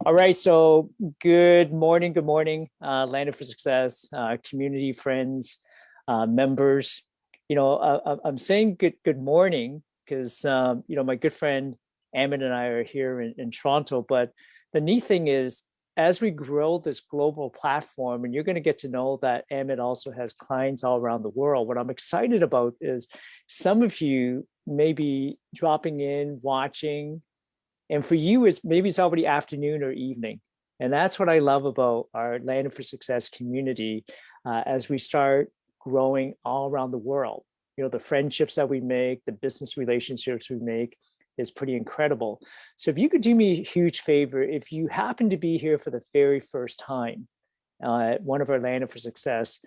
All right. So good morning, Landed for Success, community friends, members. I'm saying good morning because my good friend Amit and I are here in Toronto. But the neat thing is, as we grow this global platform, and you're going to get to know that Amit also has clients all around the world. What I'm excited about is some of you may be dropping in, watching, and for you it's already afternoon or evening, and that's what I love about our Land for Success community. As we start growing all around the world, the friendships that we make, the business relationships we make is pretty incredible. So if you could do me a huge favor, if you happen to be here for the very first time at one of our Land for Success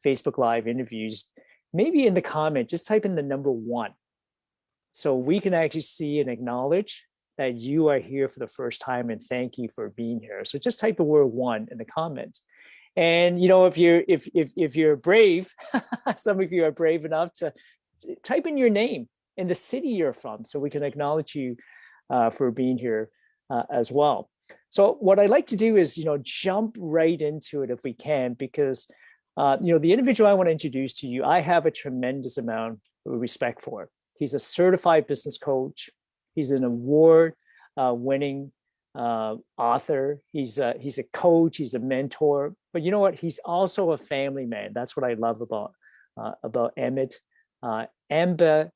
Facebook Live interviews, maybe in the comment just type in the number one, so we can actually see and acknowledge that you are here for the first time, and thank you for being here. So just type the word one in the comments. And if you're brave, some of you are brave enough to type in your name and the city you're from, so we can acknowledge you for being here as well. So what I like to do is jump right into it if we can, because the individual I want to introduce to you, I have a tremendous amount of respect for. He's a certified business coach. He's an award-winning author. He's a coach. He's a mentor. But you know what? He's also a family man. That's what I love about Amit Ambegaonkar.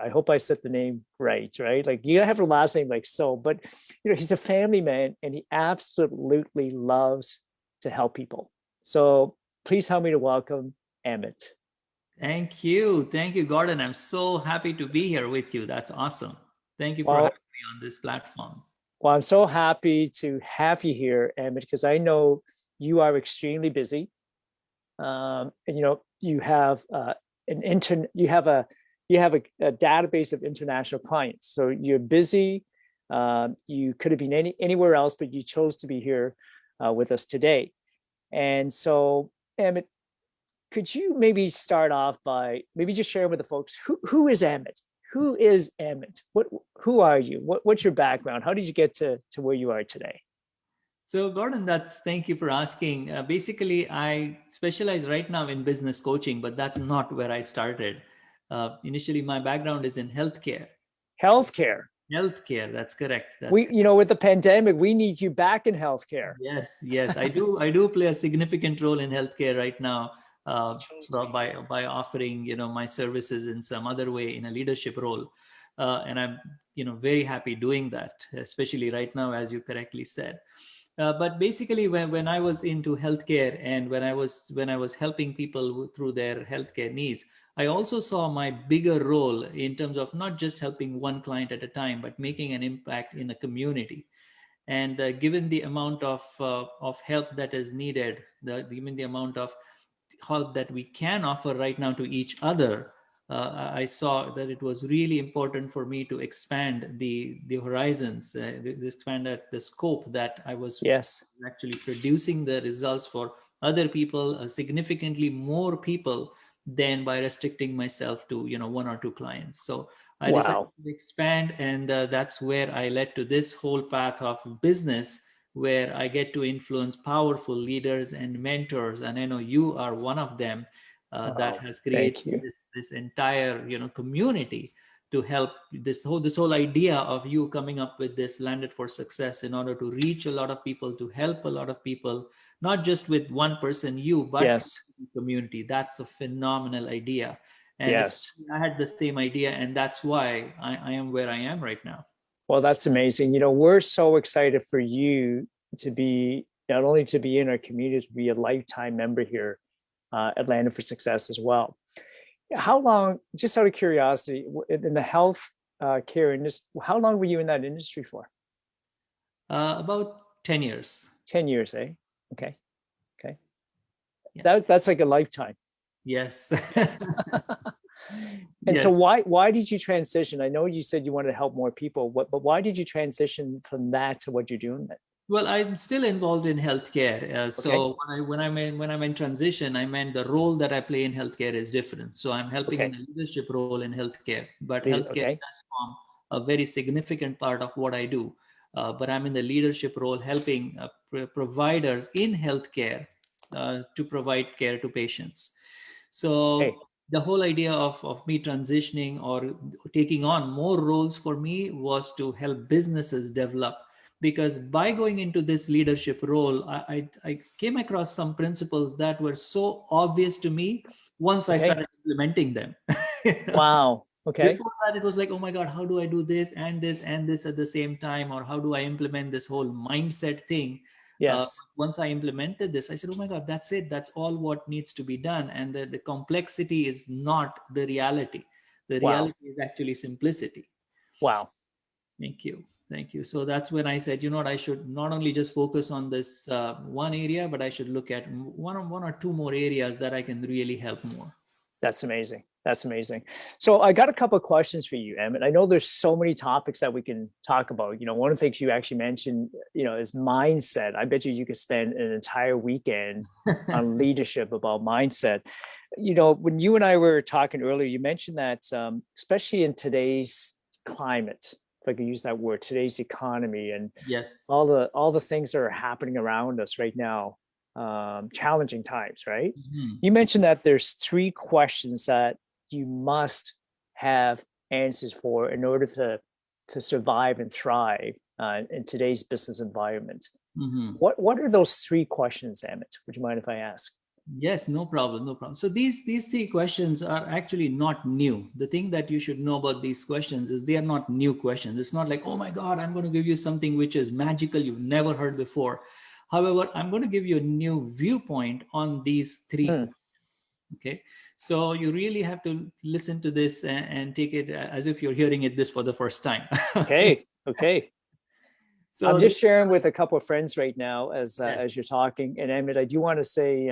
I hope I said the name right. Right? Like, you gotta have a last name like so. But he's a family man, and he absolutely loves to help people. So please help me to welcome Amit. Thank you. Thank you, Gordon. I'm so happy to be here with you. That's awesome. Thank you for having Well, me on this platform. Well, I'm so happy to have you here, Emmett, because I know you are extremely busy. And you have a database of international clients. So you're busy. You could have been anywhere else, but you chose to be here with us today. And so, Emmett, could you maybe start off by maybe just sharing with the folks who is Emmett? Who is Emmett? Who are you? What's your background? How did you get to where you are today? So, Gordon, thank you for asking. Basically, I specialize right now in business coaching, but that's not where I started. Initially, my background is in healthcare. Healthcare. Healthcare, that's correct. That's We, correct. with the pandemic, we need you back in healthcare. Yes, yes, I do. I do play a significant role in healthcare right now, by offering my services in some other way in a leadership role, and I'm very happy doing that, especially right now, as you correctly said. But basically, when I was into healthcare and when I was helping people through their healthcare needs, I also saw my bigger role in terms of not just helping one client at a time, but making an impact in a community. And given the amount of help that is needed, given the amount of help that we can offer right now to each other, I saw that it was really important for me to expand the horizons, expand the scope that I was Yes. actually producing the results for other people, significantly more people than by restricting myself to one or two clients. So I decided Wow. to expand, and that's where I led to this whole path of business, where I get to influence powerful leaders and mentors. And I know you are one of them, that Wow. has created Thank you. this entire community to help this whole idea of you coming up with this Landed for Success in order to reach a lot of people, to help a lot of people, not just with one person, you, but Yes. the community. That's a phenomenal idea. And Yes. I had the same idea, and that's why I am where I am right now. Well, that's amazing. We're so excited for you to be not only to be in our community, to be a lifetime member here at Landed for Success as well. How long, just out of curiosity, in the health care industry, how long were you in that industry for? About 10 years. 10 years, eh? Okay. Yes. Okay. Yeah. That's like a lifetime. Yes. And Yes. so why did you transition? I know you said you wanted to help more people, but why did you transition from that to what you're doing? Well, I'm still involved in healthcare. Okay. So when I'm in transition, I meant the role that I play in healthcare is different. So I'm helping in Okay. a leadership role in healthcare, but healthcare Okay. does form a very significant part of what I do. but I'm in the leadership role helping providers in healthcare to provide care to patients. So Hey, the whole idea of me transitioning or taking on more roles for me was to help businesses develop, because by going into this leadership role, I came across some principles that were so obvious to me once I okay. started implementing them. You know? Wow. Okay. Before that, it was like, oh my God, how do I do this and this at the same time? Or how do I implement this whole mindset thing? Yes. Once I implemented this, I said, oh my God, that's it. That's all what needs to be done. And the complexity is not the reality. The Wow. reality is actually simplicity. Wow. Thank you. Thank you. So that's when I said, you know what, I should not only just focus on this one area, but I should look at one or two more areas that I can really help more. That's amazing. That's amazing. So I got a couple of questions for you, Emmett. I know there's so many topics that we can talk about. One of the things you actually mentioned, is mindset. I bet you could spend an entire weekend on leadership about mindset. When you and I were talking earlier, you mentioned that, especially in today's climate, if I could use that word, today's economy, and Yes. all the things that are happening around us right now, challenging times, right? Mhm. You mentioned that there's three questions that you must have answers for in order to survive and thrive in today's business environment. Mhm. What are those three questions, Amit? Would you mind if I ask? Yes, no problem, no problem. So these three questions are actually not new. The thing that you should know about these questions is they are not new questions. It's not like, oh my God, I'm going to give you something which is magical you've never heard before. However, I'm going to give you a new viewpoint on these three Hmm. questions. Okay, so you really have to listen to this and take it as if you're hearing it this for the first time. Okay, Okay. Okay. I'm so just sharing with a couple of friends right now yeah, as you're talking. And Emmett, I do want to say,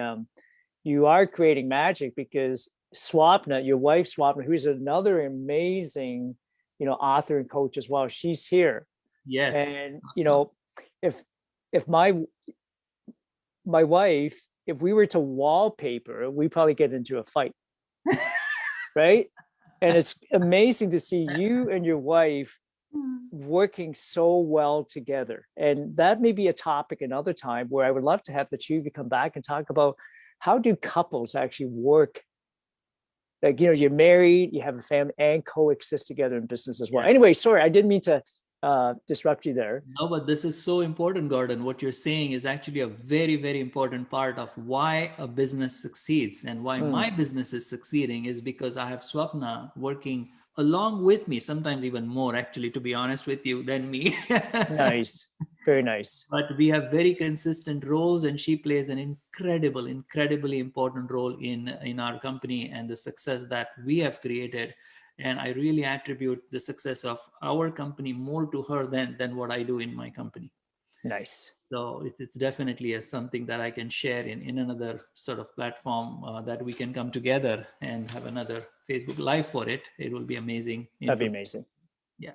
you are creating magic because Swapna, your wife Swapna, who's another amazing, author and coach as well, she's here. yes, And awesome. if if my wife, if we were to wallpaper, we probably get into a fight, right? And it's amazing to see you and your wife working so well together. And that may be a topic another time where I would love to have the two of you come back and talk about how do couples actually work. Like, you're married, you have a family, and coexist together in business as well. Yeah. Anyway, sorry, I didn't mean to disrupt you there. No, but this is so important, Gordon. What you're saying is actually a very, very important part of why a business succeeds, and why Mm, my business is succeeding is because I have Swapna working along with me, sometimes even more, actually, to be honest with you, than me. nice. Very nice. But we have very consistent roles, and she plays an incredibly important role in our company and the success that we have created. And I really attribute the success of our company more to her than what I do in my company. Nice. So it's definitely something that I can share in another sort of platform that we can come together and have another Facebook Live for it. It will be amazing That'd be information. amazing. Yeah.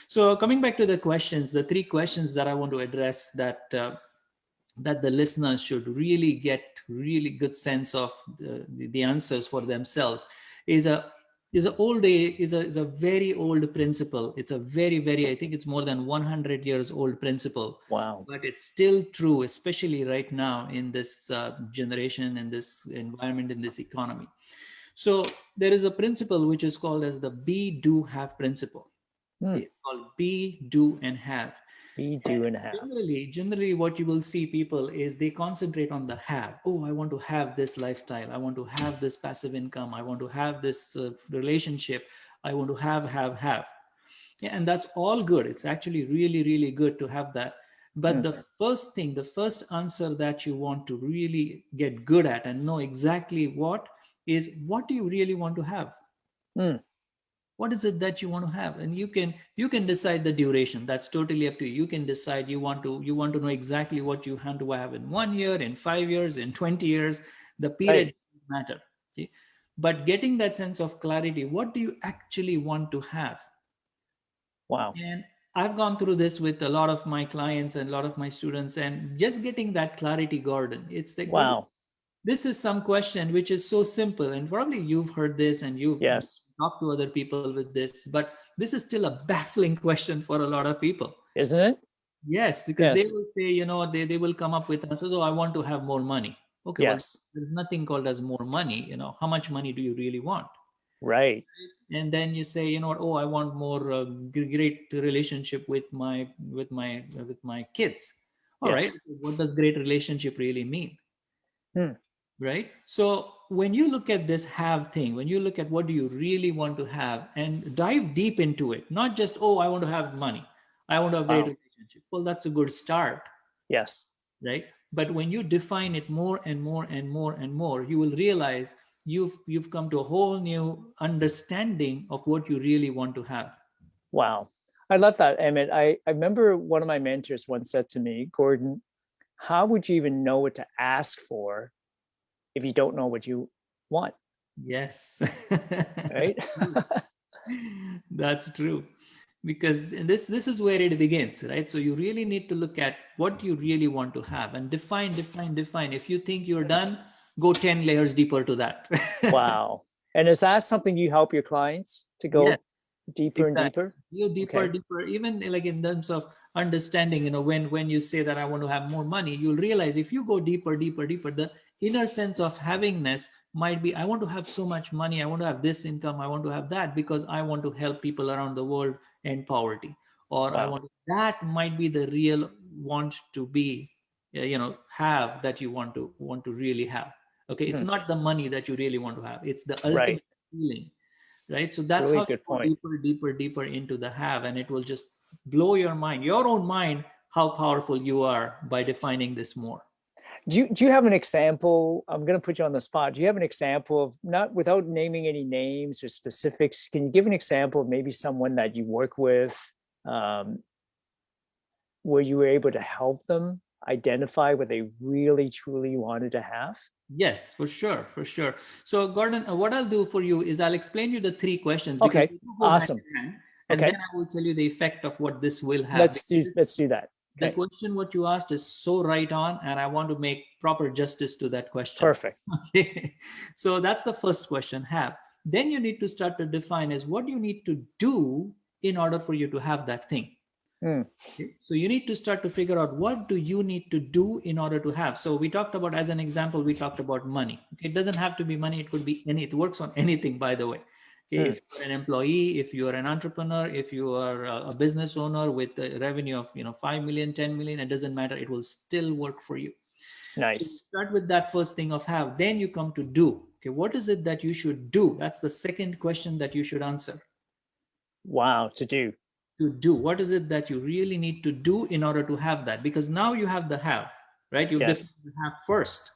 So coming back to the questions, the three questions that I want to address that the listeners should really get really good sense of the answers for themselves is a very old principle. It's a very, I think it's more than 100 years old principle, Wow. but it's still true, especially right now in this generation, in this environment, in this economy. So there is a principle which is called as the be, do, have principle. Hmm. It's called be, do, and have. Be, And do, and have. generally, what you will see people is they concentrate on the have. Oh, I want to have this lifestyle. I want to have this passive income. I want to have this relationship. I want to have. Yeah, and that's all good. It's actually really good to have that. But Hmm. the first answer that you want to really get good at and know exactly what do you really want to have? Hmm. What is it that you want to have? And you can decide the duration. That's totally up to you. You can decide you want to know exactly what you want to have in 1 year, in 5 years, in 20 years. The period Right. doesn't matter. Okay? But getting that sense of clarity, what do you actually want to have? Wow. And I've gone through this with a lot of my clients and a lot of my students, and just getting that clarity, Gordon, it's like, what, Wow. this is some question which is so simple, and probably you've heard this and you've Yes. talked to other people with this, but this is still a baffling question for a lot of people. Isn't it? Yes, because they Yes. will say, they will come up with answers. Oh, I want to have more money. Okay, well, Yes. there's nothing called as more money. How much money do you really want? Right. And then you say, what, oh, I want more great relationship with my kids. All right, Yes. what does great relationship really mean? Hmm. Right. So when you look at this have thing, when you look at what do you really want to have and dive deep into it, not just, oh, I want to have money, I want to have great Wow. relationship. Well, that's a good start, Yes. right? But when you define it more and more and more and more, you will realize you've come to a whole new understanding of what you really want to have. Wow. I love that, Emmett. I remember one of my mentors once said to me, Gordon, how would you even know what to ask for if you don't know what you want? Yes. Right? That's true. Because this is where it begins, right? So you really need to look at what you really want to have and define. If you think you're done, go 10 layers deeper to that. Wow. And is that something you help your clients to Yes. go deeper and Exactly. deeper? You Okay. deeper, even like in terms of understanding, when you say that I want to have more money, you'll realize if you go deeper, the inner sense of havingness might be, I want to have so much money, I want to have this income, I want to have that because I want to help people around the world end poverty. Or I Wow. want that might be the real want to be, have that you want to really have. Okay. It's Hmm. not the money that you really want to have. It's the Right. ultimate feeling, right? So that's Really how you good go point. deeper into the have, and it will just blow your own mind, how powerful you are by defining this more. Do you have an example? I'm going to put you on the spot. Do you have an example of, not without naming any names or specifics? Can you give an example of maybe someone that you work with, um, where you were able to help them identify what they really truly wanted to have? Yes, for sure. So Gordon, what I'll do for you is I'll explain you the three questions because Okay. they do go hand Awesome. in hand, and then Okay. I will tell you the effect of what this will have. Let's Because do let's do that. the Okay. question what you asked is so right on, and I want to make proper justice to that question. Perfect. Okay. So that's the first question, have. Then you need to start to define as what you need to do in order for you to have that thing. Hmm. Okay. So you need to start to figure out what do you need to do in order to have. So we talked about, as an example, we talked about money. Okay. It doesn't have to be money. It could be it works on anything, by the way. Okay. Hmm. If you're an employee, if you're an entrepreneur, if you are a business owner with a revenue of 5 million, 10 million, it doesn't matter. It will still work for you. So you Nice. start with that first thing of have, then you come to do. Okay. What is it that you should do? That's the second question that you should answer. Wow. To do. To do, what is it that you really need to do in order to have that? Because now you have the have, right? You've Yes. defined the have first.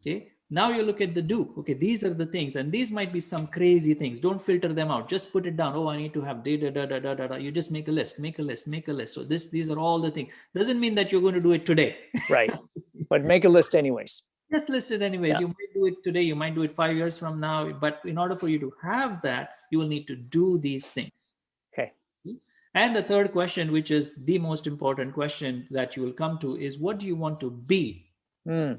Okay, now you look at the do. Okay, these are the things, and these might be some crazy things. Don't filter them out, just put it down. Oh, I need to have da da da da da da da. You just make a list, make a list. So these are all the things. Doesn't mean that you're going to do it today. Right. But make a list anyways. Just list it anyways. Yeah. You might do it today, you might do it 5 years from now, but in order for you to have that, you will need to do these things. Okay. And the third question, which is the most important question that you will come to, is what do you want to be? Hmm.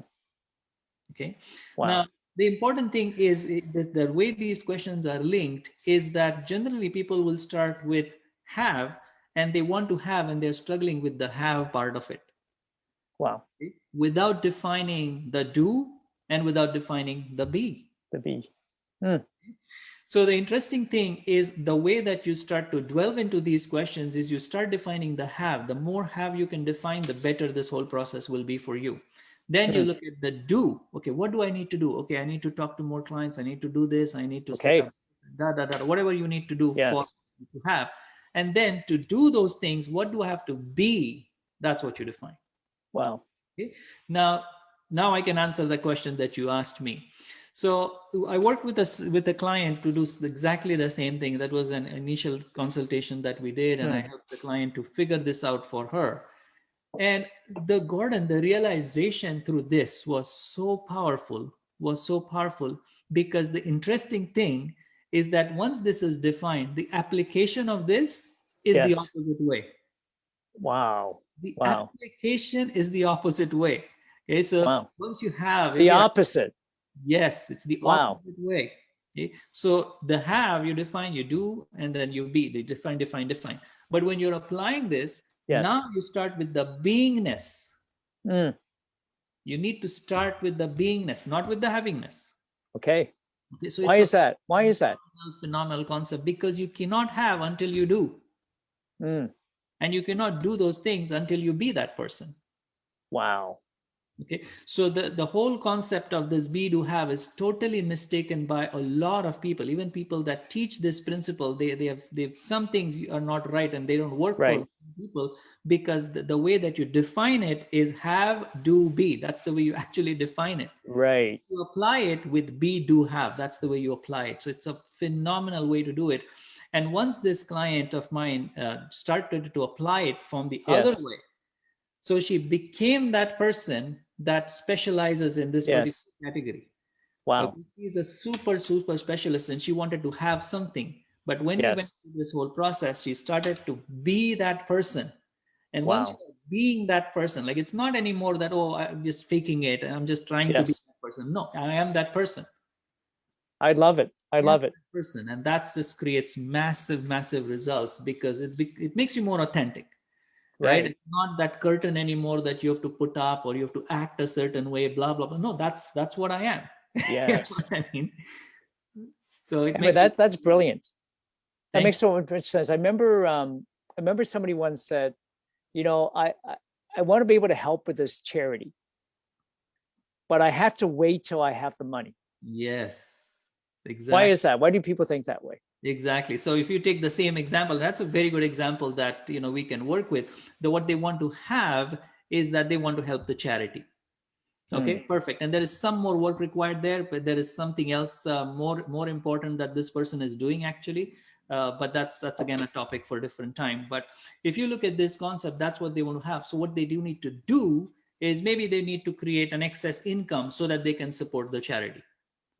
Okay. Now, Wow. the important thing is the way these questions are linked is that generally people will start with have, and they want to have, and they're struggling with the have part of it, Wow. okay, without defining the do and without defining the be. The B. Hmm. So the interesting thing is the way that you start to delve into these questions is you start defining the have. The more have you can define, the better this whole process will be for you. Then you Hmm. look at the do. Okay, what do I need to do? Okay, I need to talk to more clients. I need to do this. I need to set Okay. up whatever you need to do for Yes. to have. And then to do those things, what do I have to be? That's what you define. Wow. Okay. Now, now I can answer the question that you asked me. So I worked with a client to do exactly the same thing. That was an initial consultation that we did, and I Hmm. helped the client to figure this out for her. And the realization through this was so powerful because the interesting thing is that once this is defined, the application of this is the Yes. opposite way. Wow. The Wow. application is the opposite way. Okay, so Wow. once you have The every, opposite. yes, it's the Wow. opposite way. Okay, so the have you define, you do, and then you be. They define. But when you're applying this, Yes. Now you start with the beingness. Mm. You need to start with the beingness, not with the havingness. Okay. Okay, so Why it's a is that? Why is that? phenomenal concept, because you cannot have until you do. Mm. And you cannot do those things until you be that person. Wow. Okay, so the whole concept of this be do have is totally mistaken by a lot of people. Even people that teach this principle, they have some things are not right, and they don't work for Right. people, because the way that you define it is have, do, be. That's the way you actually define it. Right. You apply it with be, do, have. That's the way you apply it. So it's a phenomenal way to do it. And once this client of mine started to apply it from the other Yes. way, so she became that person that specializes in this particular Yes. category. Wow. Okay, she's a super, super specialist, and she wanted to have something. But when we went Yes. through this whole process, she started to be that person. And once Wow. you're being that person, like it's not anymore that, oh, I'm just faking it and I'm just trying to be Yes. that person. No, I am that person. I love it. I I am love it. that person. And that just creates massive, massive results, because it makes you more authentic. Right? Right. It's not that curtain anymore that you have to put up, or you have to act a certain way, blah blah blah. No, that's what I am. You know Yes. what I mean? So it Yeah, but makes you. that's brilliant. That Thank makes so much sense. I remember somebody once said, you know, I want to be able to help with this charity, but I have to wait till I have the money. you. Yes, Why exactly. is that? Why do people think that way? Exactly. So if you take the same example, that's a very good example that we can work with. What they want to have is that they want to help the charity. Okay, Hmm. perfect. And there is some more work required there, but there is something else more important that this person is doing actually. But that's again a topic for a different time. But if you look at this concept, that's what they want to have. So what they do need to do is, maybe they need to create an excess income so that they can support the charity.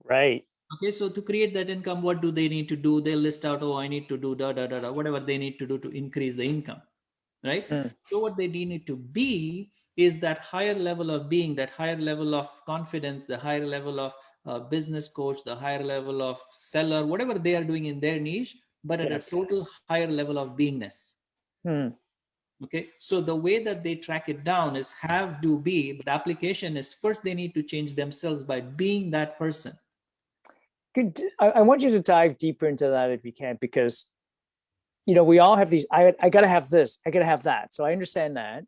Right. Okay, so to create that income, what do they need to do? They list out, oh, I need to do da da da da, whatever they need to do to increase the income, right? Hmm. So what they need to be is that higher level of being, that higher level of confidence, the higher level of business coach, the higher level of seller, whatever they are doing in their niche, but at a Yes. total higher level of beingness. Hmm. Okay, so the way that they track it down is have, do, be, but application is first they need to change themselves by being that person. Good. I want you to dive deeper into that if you can, because we all have these. I gotta have this. I gotta have that. So I understand that,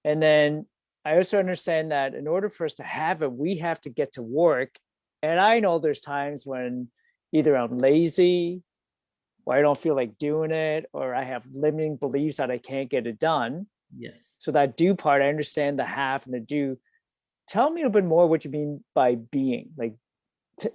and then I also understand that in order for us to have it, we have to get to work. And I know there's times when either I'm lazy, or I don't feel like doing it, or I have limiting beliefs that I can't get it done. Yes. So that do part, I understand the have and the do. Tell me a little bit more what you mean by being. Like, t-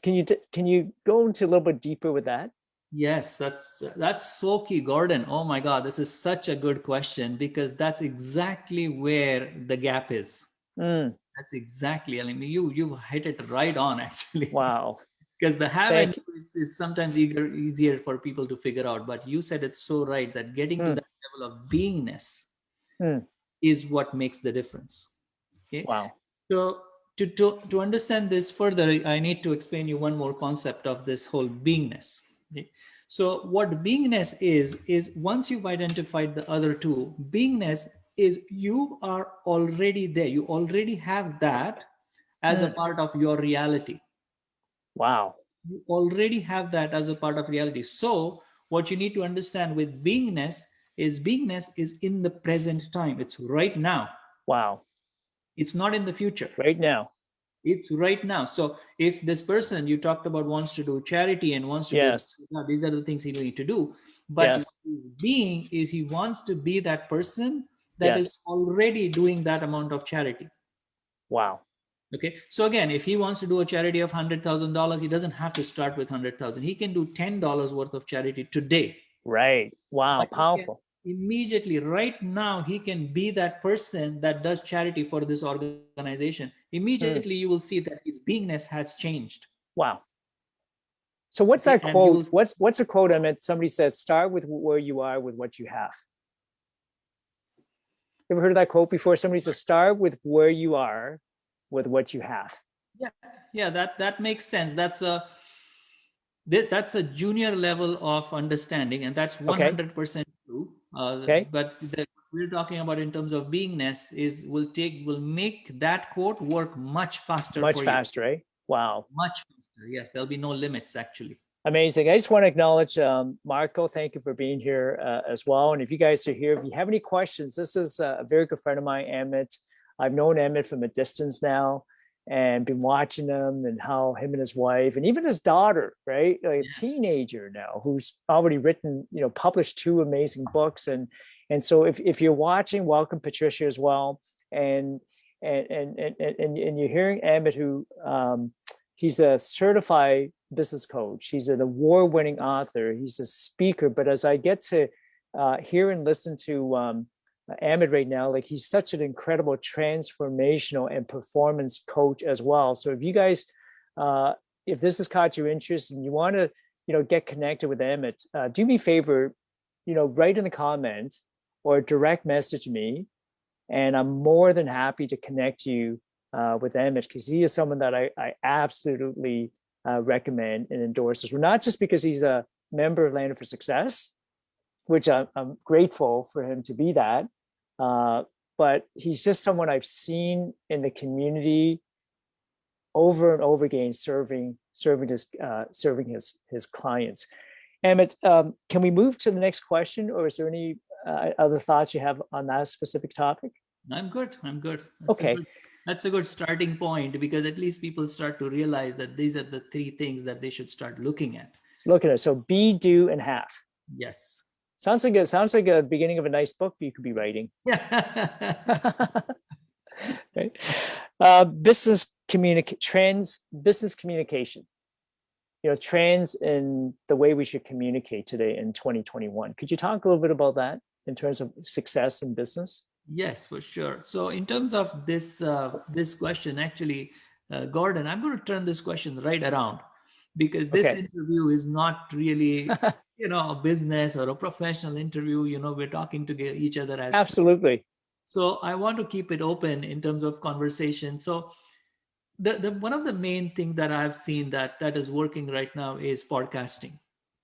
can you go into a little bit deeper with that? Yes, that's so key, Gordon. Oh my God, this is such a good question, because that's exactly where the gap is. Mm, That's exactly. I mean, you hit it right on actually, wow. because the have and Thank you. do is sometimes easier for people to figure out. But you said it so right, that getting to Mm, that level of beingness mm, is what makes the difference. Okay, wow. so to understand this further, I need to explain you one more concept of this whole beingness. Okay? So what beingness is once you've identified the other two, beingness is you are already there. You already have that as a Mm, part of your reality. wow. You already have that as a part of reality. So what you need to understand with beingness is in the present time. It's right now. Wow. It's not in the future. Right now. It's right now. So if this person you talked about wants to do charity and wants to do, Yes. these are the things he need to do. But what Yes. he's being is he wants to be that person that is Yes. already doing that amount of charity. Wow. Okay. So again, if he wants to do a charity of $100,000, he doesn't have to start with 100,000. He can do $10 worth of charity today. Right. Wow. But he can Powerful. immediately, right now, he can be that person that does charity for this organization. Immediately, Mm, you will see that his beingness has changed. wow. So what's Okay, that and you will quote? What's a quote I meant? Somebody said, "Start with where you are with what you have." You ever heard of that quote before? Somebody says, "Start with where you are with what you have." yeah, yeah, that makes sense. That's a junior level of understanding, and that's Okay. 100% true. Okay. But we're talking about in terms of beingness is will make that quote work much faster Much for you. faster, right? Wow. Much faster. Yes, there'll be no limits actually. Amazing. I just want to acknowledge Marco. Thank you for being here as well. And if you guys are here, if you have any questions, this is a very good friend of mine, Amit. I've known Amit from a distance now and been watching him and how him and his wife and even his daughter, right? Like a Yes. teenager now who's already written, published two amazing books. And so if you're watching, welcome Patricia as well. And and you're hearing Amit, who he's a certified business coach. He's an award-winning author. He's a speaker. But as I get to hear and listen to Amit right now, like he's such an incredible transformational and performance coach as well. So if you guys, if this has caught your interest and you want to, get connected with Amit, do me a favor, write in the comment or direct message me, and I'm more than happy to connect you with Amit because he is someone that I absolutely recommend and endorse. Well, not just because he's a member of Landed for Success, which I'm grateful for him to be that, but he's just someone I've seen in the community over and over again, serving his clients. Amit, can we move to the next question, or is there any other thoughts you have on that specific topic? I'm good. Okay. That's a good starting point because at least people start to realize that these are the three things that they should start looking at. Look at it. So be, do, and have. Yes. Sounds like a beginning of a nice book you could be writing. Right? Business communication. Trends in the way we should communicate today in 2021. Could you talk a little bit about that in terms of success in business? Yes, for sure. So in terms of this question, actually, Gordon, I'm going to turn this question right around because this interview is not really, a business or a professional interview. We're talking to each other as absolutely friends. So I want to keep it open in terms of conversation. So the one of the main thing that I've seen that is working right now is podcasting.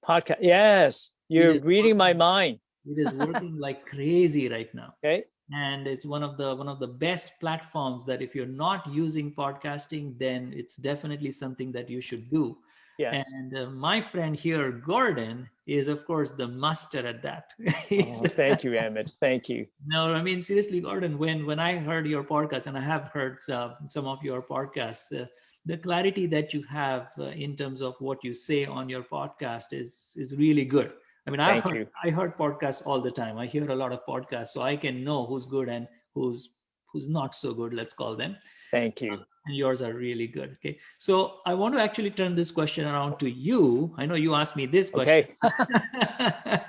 Podcast. Yes, you're reading my mind. It is working like crazy right now. Okay. And it's one of the best platforms that if you're not using podcasting, then it's definitely something that you should do. Yes. And my friend here, Gordon, is of course the master at that. Thank you, Amit. Thank you. No, I mean seriously, Gordon. When I heard your podcast, and I have heard some of your podcasts, the clarity that you have in terms of what you say on your podcast is really good. I mean, I heard podcasts all the time. I hear a lot of podcasts, so I can know who's good and who's not so good. Let's call them. Thank you. And yours are really good. Okay, so I want to actually turn this question around to you. I know you asked me this question. Okay.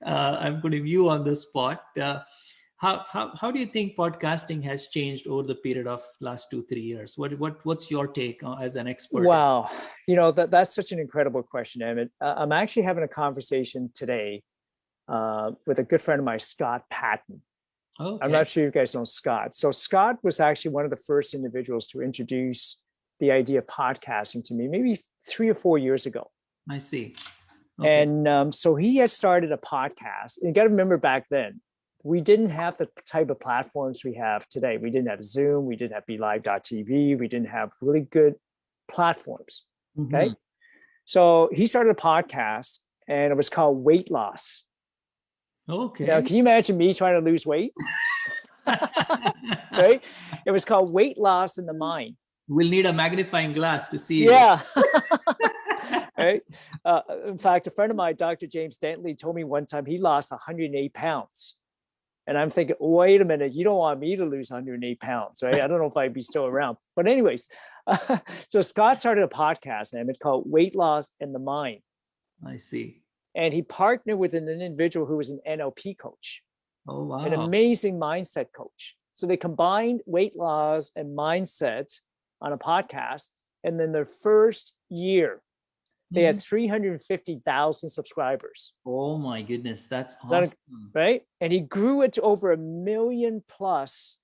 I'm putting you on the spot. How do you think podcasting has changed over the period of last 2-3 years? What's your take as an expert? Wow, that's such an incredible question, Emmett. I'm actually having a conversation today with a good friend of mine, Scott Patton. Okay. I'm not sure you guys know Scott. So Scott was actually one of the first individuals to introduce the idea of podcasting to me, maybe 3 or 4 years ago. I see. Okay. And so he had started a podcast. And you got to remember back then, we didn't have the type of platforms we have today. We didn't have Zoom. We didn't have BeLive.tv. We didn't have really good platforms. Mm-hmm. Okay. So he started a podcast and it was called Weight Loss. Okay. Now, can you imagine me trying to lose weight? Right? It was called Weight Loss in the Mind. We'll need a magnifying glass to see. Yeah. Right. In fact, a friend of mine, Dr. James Dentley, told me one time he lost 108 pounds. And I'm thinking, wait a minute, you don't want me to lose 108 pounds, right? I don't know if I'd be still around. But anyways, so Scott started a podcast and it's called Weight Loss in the Mind. I see. And he partnered with an individual who was an NLP coach. Oh, wow. An amazing mindset coach. So they combined weight loss and mindset on a podcast. And then their first year, they had 350,000 subscribers. Oh my goodness, that's awesome. Right? And he grew it to over 1 million plus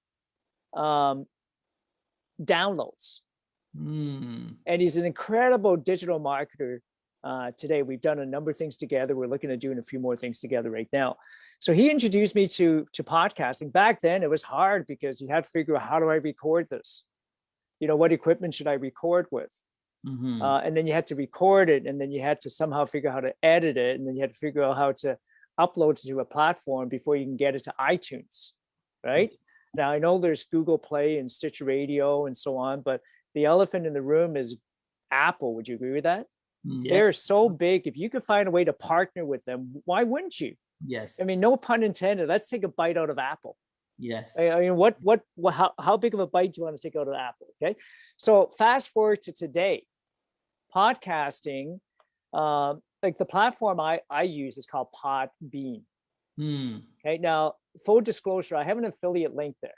downloads. And he's an incredible digital marketer today. We've done a number of things together. We're looking at doing a few more things together right now. So he introduced me to podcasting. Back then, it was hard because you had to figure out, how do I record this? What equipment should I record with? And then you had to record it, and then you had to somehow figure out how to edit it, and then you had to figure out how to upload it to a platform before you can get it to iTunes, right? Now, I know there's Google Play and Stitcher Radio and so on, but the elephant in the room is Apple. Would you agree with that? They're so big. If you could find a way to partner with them, why wouldn't you? Yes. I mean, no pun intended. Let's take a bite out of Apple. Yes. I mean, how big of a bite do you want to take out of Apple? Okay. So fast forward to today, podcasting, like the platform I use is called Podbean. Okay. Now, full disclosure, I have an affiliate link there.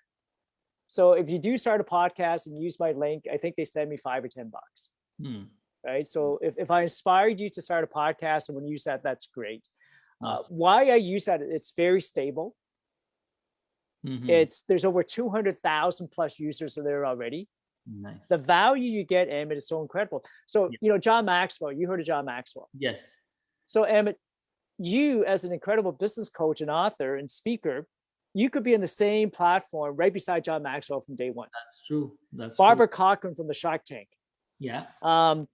So if you do start a podcast and use my link, I think they send me $5 or $10. Right. So if I inspired you to start a podcast and want to use that, that's great. Awesome. Why I use that, it's very stable. There's over 200,000 plus users there already. Nice. The value you get, Amit, is so incredible. So, John Maxwell, you heard of John Maxwell. Yes. So, Amit, you as an incredible business coach and author and speaker, you could be on the same platform right beside John Maxwell from day one. That's true. That's Barbara true. Cochran from the Shark Tank. Yeah. Who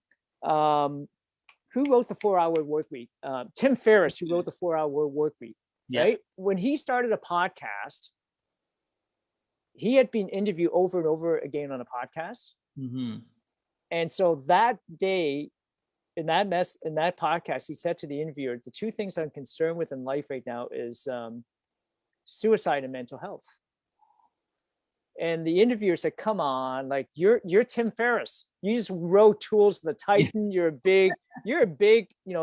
wrote the 4-Hour Work Week? Tim Ferriss, who wrote the 4-Hour Work Week. Right? When he started a podcast, he had been interviewed over and over again on a podcast. And so that day, in that podcast, he said to the interviewer, the two things I'm concerned with in life right now is suicide and mental health. And the interviewer said, come on, like you're Tim Ferriss. You just wrote Tools of the Titan. You're a big,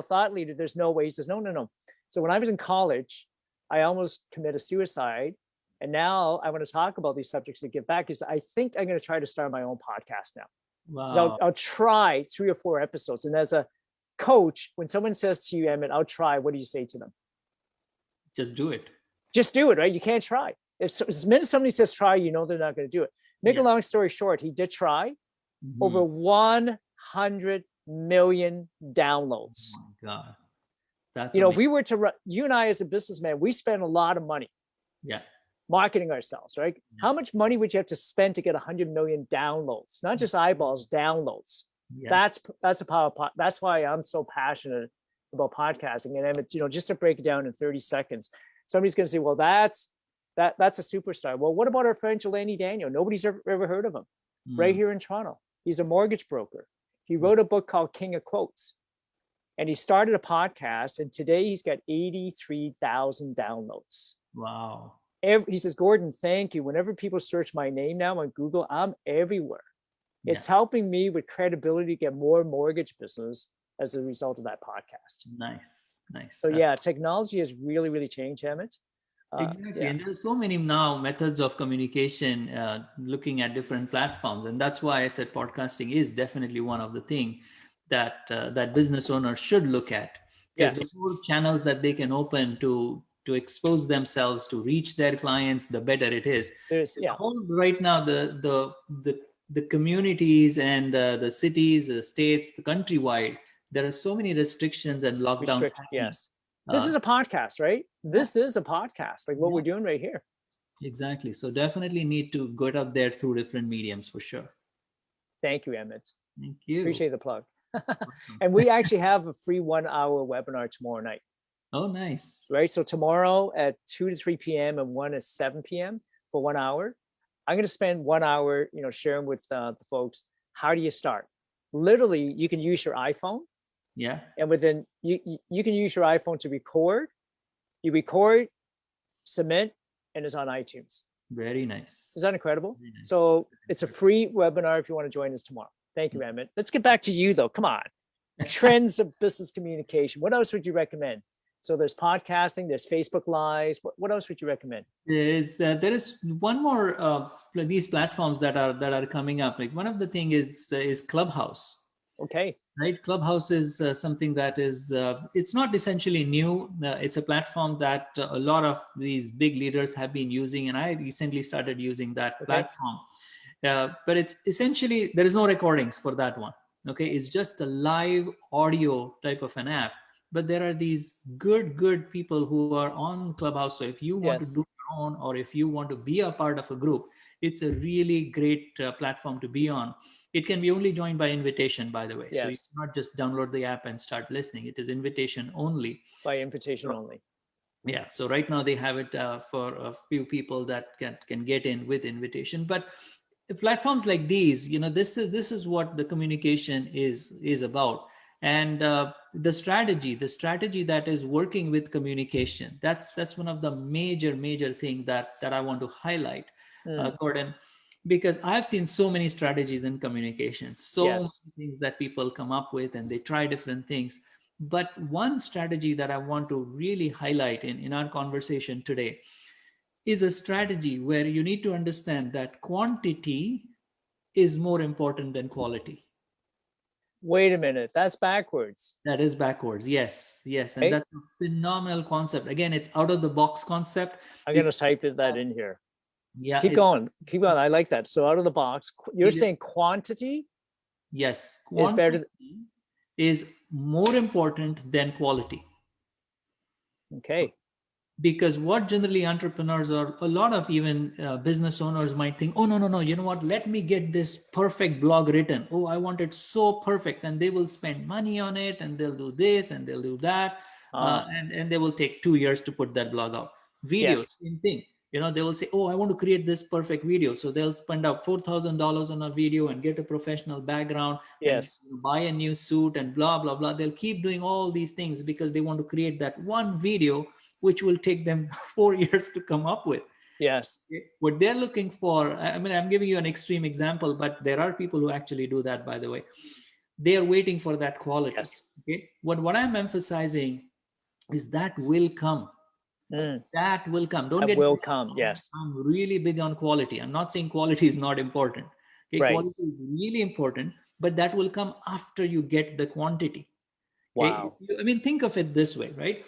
thought leader. There's no way. He says, no. So when I was in college, I almost committed suicide. And now I want to talk about these subjects to give back, because I think I'm going to try to start my own podcast now. Wow. So I'll try 3 or 4 episodes. And as a coach, when someone says to you, Emmett, I'll try, what do you say to them? Just do it. Just do it, right? You can't try. If the minute somebody says try, they're not going to do it. Make a long story short, he did try. Over 100 million downloads. Oh my God. That's if we were to run, you and I as a businessman, we spend a lot of money. Marketing ourselves, right? Yes. How much money would you have to spend to get 100 million downloads? Not just eyeballs, downloads. Yes. That's a power. That's why I'm so passionate about podcasting. And just to break it down in 30 seconds, somebody's going to say, well, that's a superstar. Well, what about our friend Jelani Daniel? Nobody's ever heard of him. Right here in Toronto. He's a mortgage broker. He wrote a book called King of Quotes. And he started a podcast. And today he's got 83,000 downloads. Wow. He says, Gordon, thank you. Whenever people search my name now on Google, I'm everywhere. It's helping me with credibility to get more mortgage business as a result of that podcast. Nice. So technology has really, really changed, Emmett. Exactly. And there's so many now methods of communication, looking at different platforms. And that's why I said podcasting is definitely one of the things that that business owners should look at. Because the more channels that they can open to expose themselves, to reach their clients, the better it is. Right now, the communities and the cities, the states, the countrywide, there are so many restrictions and lockdowns. Yes. This is a podcast, right? This is a podcast, like what we're doing right here. Exactly. So definitely need to go out there through different mediums for sure. Thank you, Emmett. Thank you. Appreciate the plug. And we actually have a free 1-hour webinar tomorrow night. Oh, nice. Right. So tomorrow at 2 to 3 p.m. and 1 to 7 p.m. for 1 hour, I'm going to spend 1 hour, sharing with the folks, how do you start? Literally, you can use your iPhone. Yeah. And within, you can use your iPhone to record. You record, submit, and it's on iTunes. Very nice. Is that incredible? Nice. So it's a free webinar if you want to join us tomorrow. Thank you, Emmett. Let's get back to you, though. Come on. Trends of business communication. What else would you recommend? So there's podcasting, there's Facebook Lives. What else would you recommend? There is one more these platforms that are coming up. Like one of the thing is Clubhouse. Okay. Right. Clubhouse is something that is, it's not essentially new. It's a platform that a lot of these big leaders have been using. And I recently started using that platform. But it's essentially, there is no recordings for that one. Okay, it's just a live audio type of an app. But there are these good people who are on Clubhouse. So if you want to do Yes. your own, or if you want to be a part of a group, it's a really great platform to be on. It can be only joined by invitation, by the way. So you Yes. cannot just download the app and start listening. It is invitation only. By invitation So, only. yeah, so right now they have it for a few people that can get in with invitation. But platforms like these, this is what the communication is about. And the strategy that is working with communication, that's one of the major thing that I want to highlight, Mm. Gordon, because I've seen so many strategies in communication, so Yes. many things that people come up with, and they try different things. But one strategy that I want to really highlight in our conversation today is a strategy where you need to understand that quantity is more important than quality. Wait a minute. That's backwards. That is backwards. Yes, yes. And Right? that's a phenomenal concept. Again, it's out of the box concept. I'm It's gonna type that in here. yeah, Keep it's going. Keep going. I like that. So out of the box, you're it is saying quantity yes, is better. quantity is more important than quality. Okay. Because what generally entrepreneurs or a lot of even business owners might think, oh, no, you know what, let me get this perfect blog written. Oh, I want it so perfect. And they will spend money on it, and they'll do this and they'll do that, Ah, and they will take 2 years to put that blog out. Video, yes. same thing. They will say, oh, I want to create this perfect video, so they'll spend up $4,000 on a video and get a professional background and Yes. buy a new suit and blah blah blah. They'll keep doing all these things because they want to create that one video which will take them 4 years to come up with. Yes. What they're looking for, I mean, I'm giving you an extreme example, but there are people who actually do that, by the way. They are waiting for that quality. Yes. Okay. What I'm emphasizing is that will come. Mm, That will come. Don't that get me will come. wrong. Yes. I'm really big on quality. I'm not saying quality is not important. Okay. Right. Quality is really important, but that will come after you get the quantity. Okay. Wow. I mean, think of it this way, right?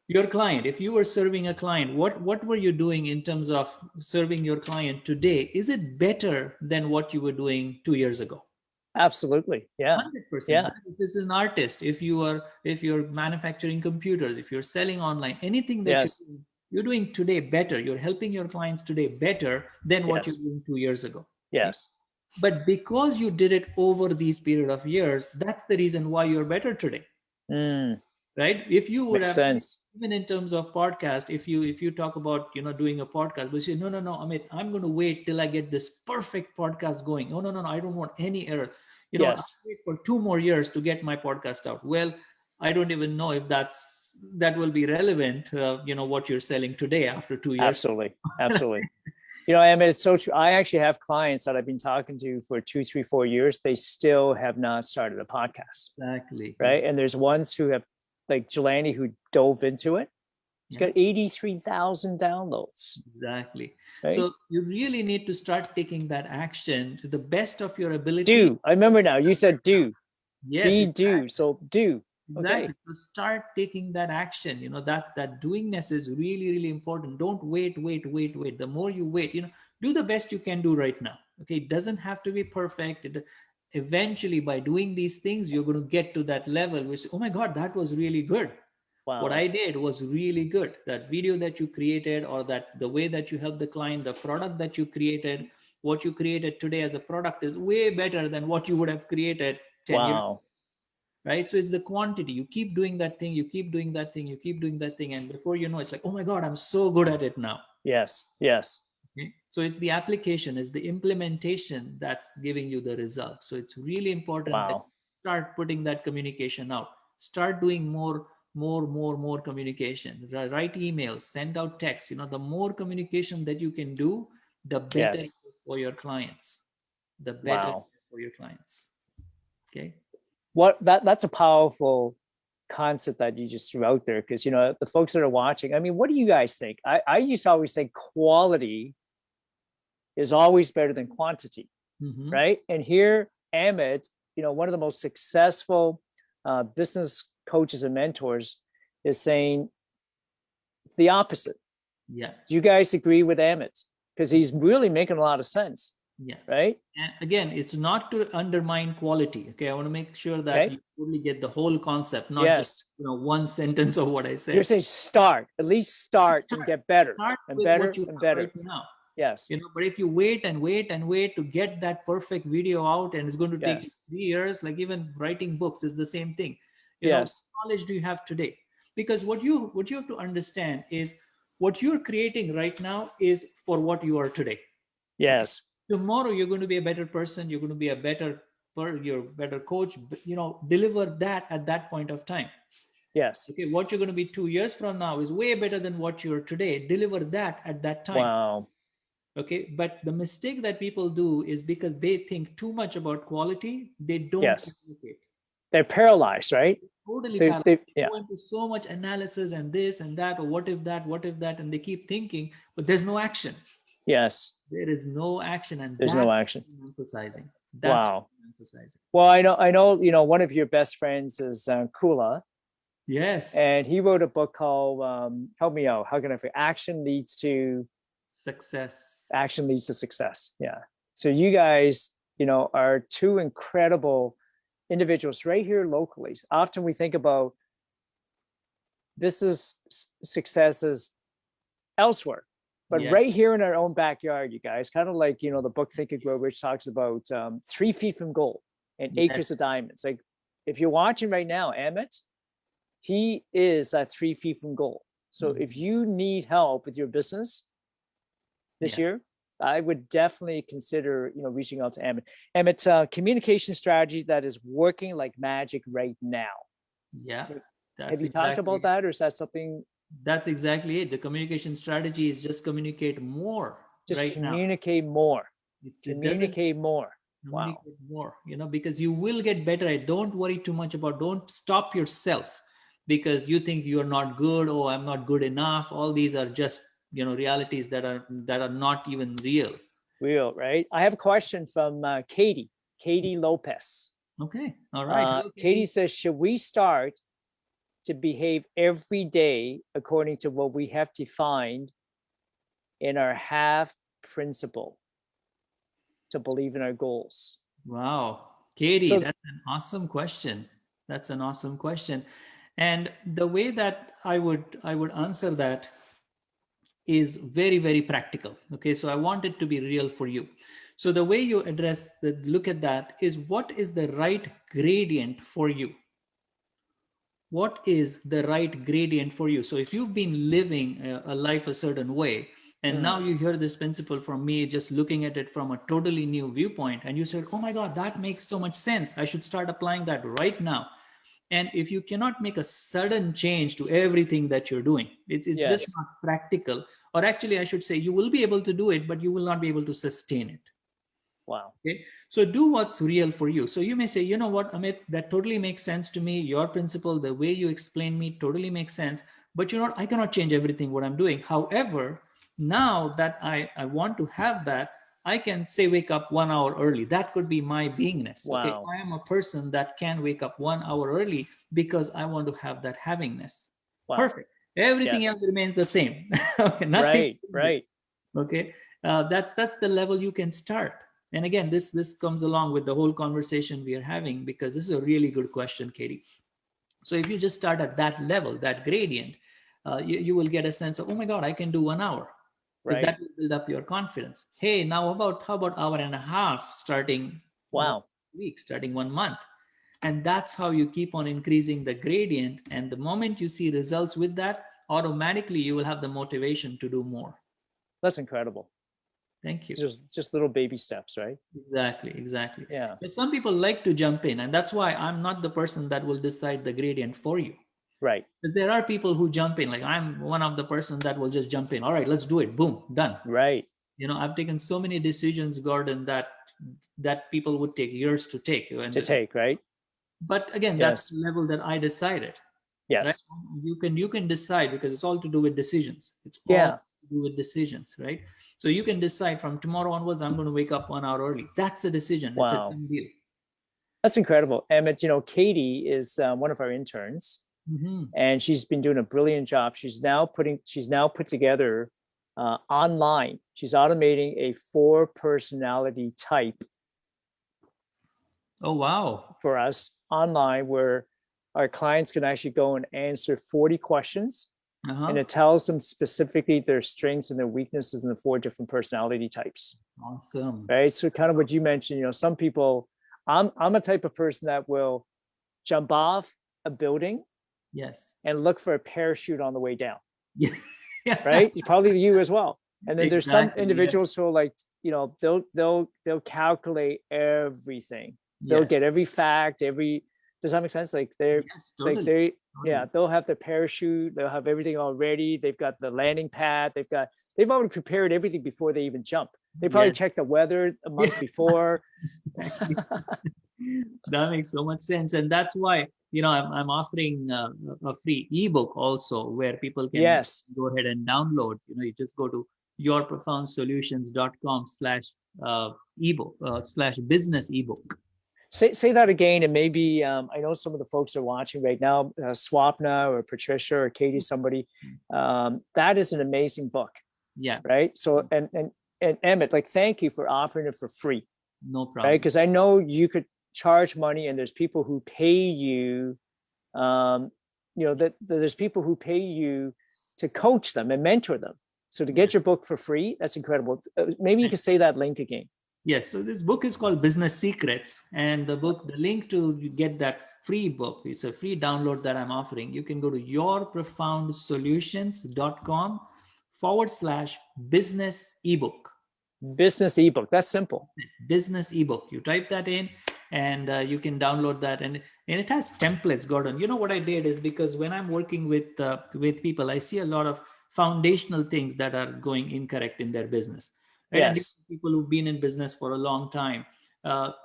Your client, if you were serving a client, what were you doing in terms of serving your client today? Is it better than what you were doing 2 years ago? Absolutely. Yeah. 100%. Yeah. If this is an artist, if you're manufacturing computers, if you're selling online, anything that Yes. you're doing today better, you're helping your clients today better than what you're Yes. doing 2 years ago. Okay. Yes. But because you did it over these period of years, that's the reason why you're better today, Mm, right? If you would makes have, sense. even in terms of podcast, if you talk about doing a podcast, but say, no, Amit, I'm going to wait till I get this perfect podcast going. Oh, no, I don't want any error. You know what, Yes. I'll wait for 2 more years to get my podcast out. Well, I don't even know if that will be relevant, what you're selling today after 2 years. Absolutely. Absolutely. I mean, it's so true. I actually have clients that I've been talking to for 2, 3, 4 years. They still have not started a podcast. Exactly. Right. And there's ones who have, like Jelani, who dove into it. It's Yeah. got 83,000 downloads. Exactly. Right. So you really need to start taking that action to the best of your ability. Do. I remember now. You said do. Yes, Be exactly. do. So do. Exactly. Okay. So start taking that action. That doingness is really, really important. Don't wait. The more you wait, do the best you can do right now. Okay. It doesn't have to be perfect. Eventually, by doing these things, you're going to get to that level where, oh my God, that was really good. What Wow. I did was really good. That video that you created, or that the way that you helped the client, the product that you created, what you created today as a product is way better than what you would have created 10 years, Wow. right? So it's the quantity. You keep doing that thing, you keep doing that thing, you keep doing that thing, and before you know, it's like, oh my God, I'm so good at it now. Yes. Yes. Okay? So it's the application, it's the implementation that's giving you the result. So it's really important that Wow. you start putting that communication out. Start doing more communication. Write emails, send out texts. The more communication that you can do, the better it Yes. is for your clients. The better it Wow. is for your clients. Okay. That's a powerful concept that you just threw out there, because the folks that are watching, I mean, what do you guys think? I used to always think quality is always better than quantity, Mm-hmm. right? And here, Amit, one of the most successful business coaches and mentors, is saying the opposite. Yeah. Do you guys agree with Amit? Because he's really making a lot of sense. Yeah. right? And again, it's not to undermine quality. Okay. I want to make sure that Okay. you totally get the whole concept, not just, Yes. one sentence of what I You're said. saying start, at least start and get better Start and with what better you and have right better. now. Yes. But if you wait and wait and wait to get that perfect video out, and it's going to take you Yes. 3 years, like even writing books is the same thing. What Yes. knowledge do you have today? Because what you have to understand is what you're creating right now is for what you are today. Okay. Yes. Tomorrow you're going to be a better person. You're going to be a you're a better coach. Deliver that at that point of time. Yes. Okay. What you're going to be 2 years from now is way better than what you're today. Deliver that at that time. Wow. Okay. But the mistake that people do is because they think too much about quality, they don't Yes. communicate. They're paralyzed, right? Totally paralyzed. They Yeah. go into so much analysis and this and that, or what if that, and they keep thinking, but there's no action. Yes. There is no action, and There's no that's action. what I'm emphasizing. That's what Wow. I'm emphasizing. Well, I know, one of your best friends is Kula, Yes, and he wrote a book called, help me out. How can I say success. action leads to success. Yeah. So you guys, are two incredible individuals right here locally. Often we think about business successes elsewhere, but Yes, right here in our own backyard, you guys, kind of like, the book Think and Grow Rich talks about 3 feet from gold and yes, acres of diamonds. Like if you're watching right now, Amit, he is at 3 feet from gold. So if you need help with your business this yeah, year, I would definitely consider, reaching out to Amit. Amit's communication strategy that is working like magic right now. yeah. Have That's you talked exactly about it. that, or is that something? That's exactly it. The communication strategy is just communicate more Just right now. communicate more. It doesn't Communicate more. Wow. communicate more, because you will get better at. Don't worry too much about. Don't stop yourself because you think you're not good. Oh, I'm not good enough. All these are just realities that are not even real. Real, right? I have a question from Katie Lopez. Okay. All right. Hello, Katie Katie. says, should we start to behave every day according to what we have defined in our half principle to believe in our goals? Wow, Katie, So, that's an awesome question. That's an awesome question. And the way that I would answer that is very, very practical. Okay, so I want it to be real for you. So the way you look at that is, what is the right gradient for you? What is the right gradient for you? So if you've been living a life a certain way, and now you hear this principle from me, just looking at it from a totally new viewpoint, and you said, oh my God, that makes so much sense. I should start applying that right now. And if you cannot make a sudden change to everything that you're doing, it's just yes. not practical. Or actually, I should say, you will be able to do it, but you will not be able to sustain it. Wow. Okay. So do what's real for you. So you may say, you know what, Amit, that totally makes sense to me. Your principle, the way you explain me totally makes sense. But I cannot change everything what I'm doing. However, now that I want to have that, I can say wake up 1 hour early. That could be my beingness. Okay. Wow. I am a person that can wake up 1 hour early because I want to have that havingness. Wow. Perfect. Everything Yes. else remains the same. Okay, nothing Right. changes. Right. Okay. That's the level you can start. And again, this comes along with the whole conversation we are having, because this is a really good question, Katie. So if you just start at that level, that gradient, you will get a sense of, oh my God, I can do 1 hour, because Right. that will build up your confidence. Hey, now how about hour and a half starting one Wow. week, starting 1 month? And that's how you keep on increasing the gradient. And the moment you see results with that, automatically you will have the motivation to do more. That's incredible. Thank you. Just little baby steps, right? Exactly. Yeah. But some people like to jump in, and that's why I'm not the person that will decide the gradient for you. Right. Because there are people who jump in, like I'm one of the person that will just jump in. All right, let's do it. Boom, done. Right. I've taken so many decisions, Gordon, that people would take years to take. To take, right? But again, that's Yes. the level that I decided. Right? Yes. You can decide, because it's all to do with decisions. It's all Yeah. to do with decisions, right? So you can decide from tomorrow onwards, I'm going to wake up 1 hour early. That's a decision. It's a Wow. done deal. That's incredible. Emmett, Katie is one of our interns, and she's been doing a brilliant job. She's now put together online She's automating a 4 personality type Oh, wow. for us online where our clients can actually go and answer 40 questions, and Uh-huh. it tells them specifically their strengths and their weaknesses in the 4 different personality types. Awesome. Right. So kind of what you mentioned, some people, I'm a type of person that will jump off a building Yes. and look for a parachute on the way down. Yeah. Yeah. Right. Probably you as well. And then there's some Exactly. Yes. individuals who are like, they'll calculate everything. They'll Yes. get every fact, does that make sense? Yes. Totally. Yeah, Totally. they'll have their parachute, they'll have everything already. They've got the landing pad, they've already prepared everything before they even jump. They probably Yes. check the weather a Yeah. month before. Exactly. That makes so much sense, and that's why I'm offering a free ebook also where people can Yes. go ahead and download. You just go to yourprofoundsolutions.com slash ebook slash business ebook. Say that again, and maybe I know some of the folks are watching right now, Swapna or Patricia or Katie, somebody. That is an amazing book, Yeah, right? So and Emmett, like, thank you for offering it for free, no right? problem. Because I know you could charge money, and there's people who pay you. That there's people who pay you to coach them and mentor them. So to Yeah. get your book for free, that's incredible. Maybe you could say that link again. Yes, so this book is called Business Secrets, and the link to get that free book, it's a free download that I'm offering. You can go to yourprofoundsolutions.com / business ebook. Business ebook. That's simple. Business ebook. You type that in, and you can download that, and it has templates, Gordon. You know what I did is, because when I'm working with people, I see a lot of foundational things that are going incorrect in their business, right? And these Yes. are people who've been in business for a long time.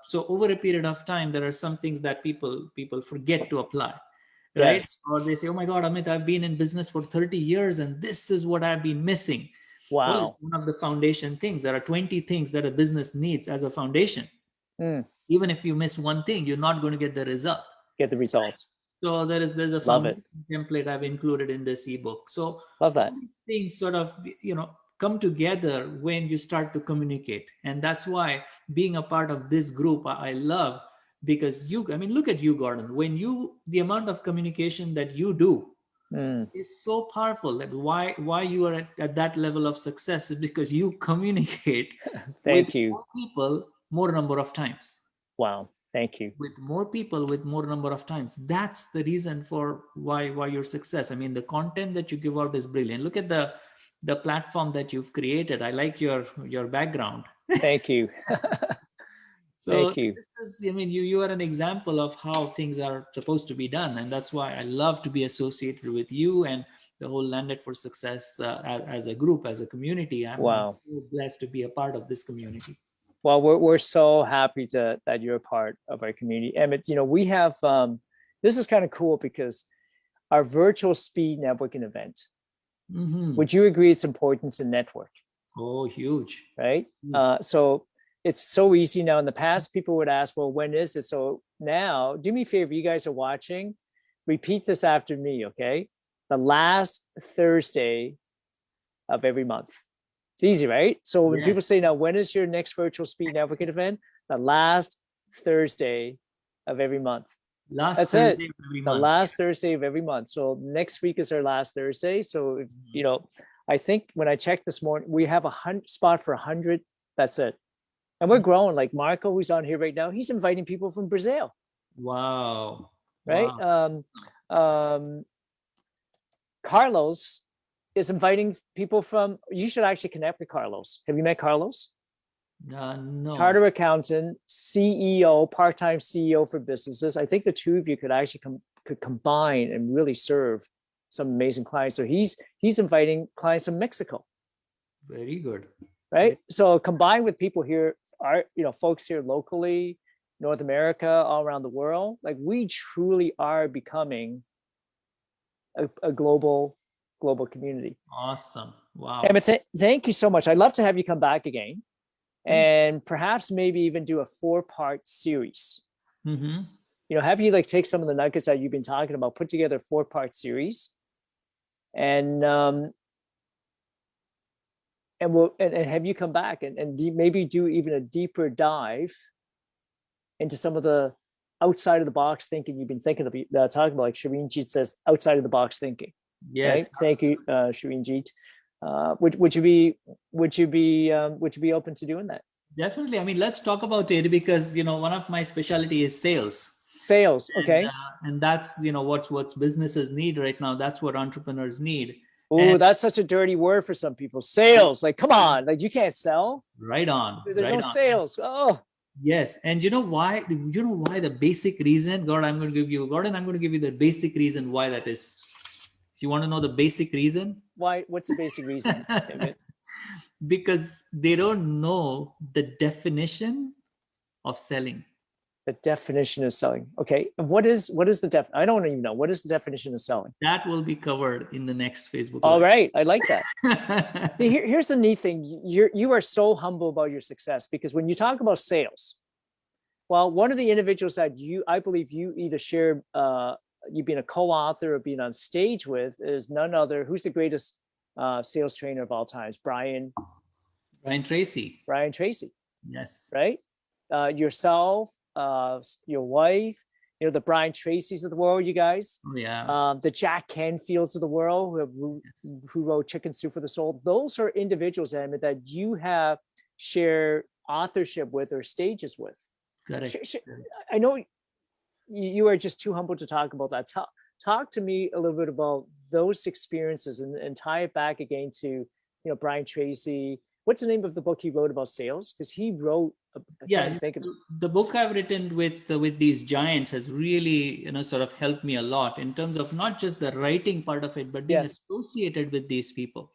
So over a period of time, there are some things that people forget to apply, right? Yes. Or they say, "Oh my God, Amit, I've been in business for 30 years, and this is what I've been missing." Well, Wow. one of the foundation things, there are 20 things that a business needs as a foundation. Mm. Even if you miss one thing, you're not going to get the result. Get the results. So there's a Love it. foundation template I've included in this ebook. So Love all that. these things sort of come together when you start to communicate, and that's why being a part of this group I love, because look at you, Gordon. When the amount of communication that you do Mm. is so powerful, that why you are at that level of success is because you communicate with Thank you. more people more number of times. Wow. Thank you. With more people with more number of times, that's the reason for why your success. The content that you give out is brilliant. Look at the platform that you've created. I like your background. Thank you. So Thank you. this is, you are an example of how things are supposed to be done, and that's why I love to be associated with you and the whole Landed for Success as a group, as a community. I'm Wow. so blessed to be a part of this community. Well, we're so happy that you're a part of our community. Emmett, we have this is kind of cool because our virtual speed networking event, Mm-hmm. would you agree it's important to network, Oh, huge, right? huge. So it's so easy now. In the past, people would ask, well, when is it? So now, do me a favor, you guys are watching, repeat this after me, okay? The last Thursday of every month. It's easy, right? So when people Yes. say, now, when is your next virtual speed networking event? The last Thursday of every month. Last That's it. Thursday of every The month. last Thursday of every month. So next week is our last Thursday. So if, I think when I checked this morning, we have spot for 100. That's it. And we're growing. Like Marco, who's on here right now, he's inviting people from Brazil, Wow. right? Wow. Um, Carlos is inviting people from. You should actually connect with Carlos. Have you met Carlos? No. Charter accountant, CEO, part-time CEO for businesses. I think the two of you could actually could combine and really serve some amazing clients. So he's inviting clients from Mexico, Very good. right? So combined with people here, are folks here locally, North America, all around the world, like we truly are becoming a global community. Awesome. And Wow. thank you so much. I'd love to have you come back again, Thank and perhaps maybe even do a 4-part series. you. Mm-hmm. Have you like take some of the nuggets that you've been talking about, put together a 4-part series, and and have you come back and maybe do even a deeper dive into some of the outside of the box thinking you've been thinking of, talking about, like Shireen Jeet says, outside of the box thinking. Yes, Right. Thank you, Shireen Jeet. Would you be open to doing that? definitely. I mean, let's talk about it because one of my specialty is sales, Sales. and Okay. that's what's businesses need right now. That's what entrepreneurs need. Oh, And that's such a dirty word for some people. Sales. Like, come on. Like, you can't sell. right on, There's right no on. sales. Oh, Yes, and you know why? You know why the basic reason, Gordon, I'm going to give you the basic reason why that is. If you want to know the basic reason, why? What's the basic reason, David? because they don't know the definition of selling. The definition of selling. Okay. What is the def? I don't even know. What is the definition of selling? That will be covered in the next Facebook All Live. right. I like that. See, here's the neat thing. You are so humble about your success, because when you talk about sales, well, one of the individuals that I believe you either share, you being a co-author or being on stage with, is none other. Who's the greatest sales trainer of all times? Brian Tracy. Tracy. Yes. Right. Yourself, your wife, the Brian Tracy's of the world, you guys. Oh, yeah. The Jack Canfields of the world, who wrote Chicken Soup for the Soul. Those are individuals, Amit, that you have shared authorship with or stages with. Correct. I know you are just too humble to talk about that. Talk to me a little bit about those experiences and tie it back again to Brian Tracy. What's the name of the book he wrote about sales? Because he wrote. The book I've written with these giants has really sort of helped me a lot in terms of not just the writing part of it, but being associated with these people.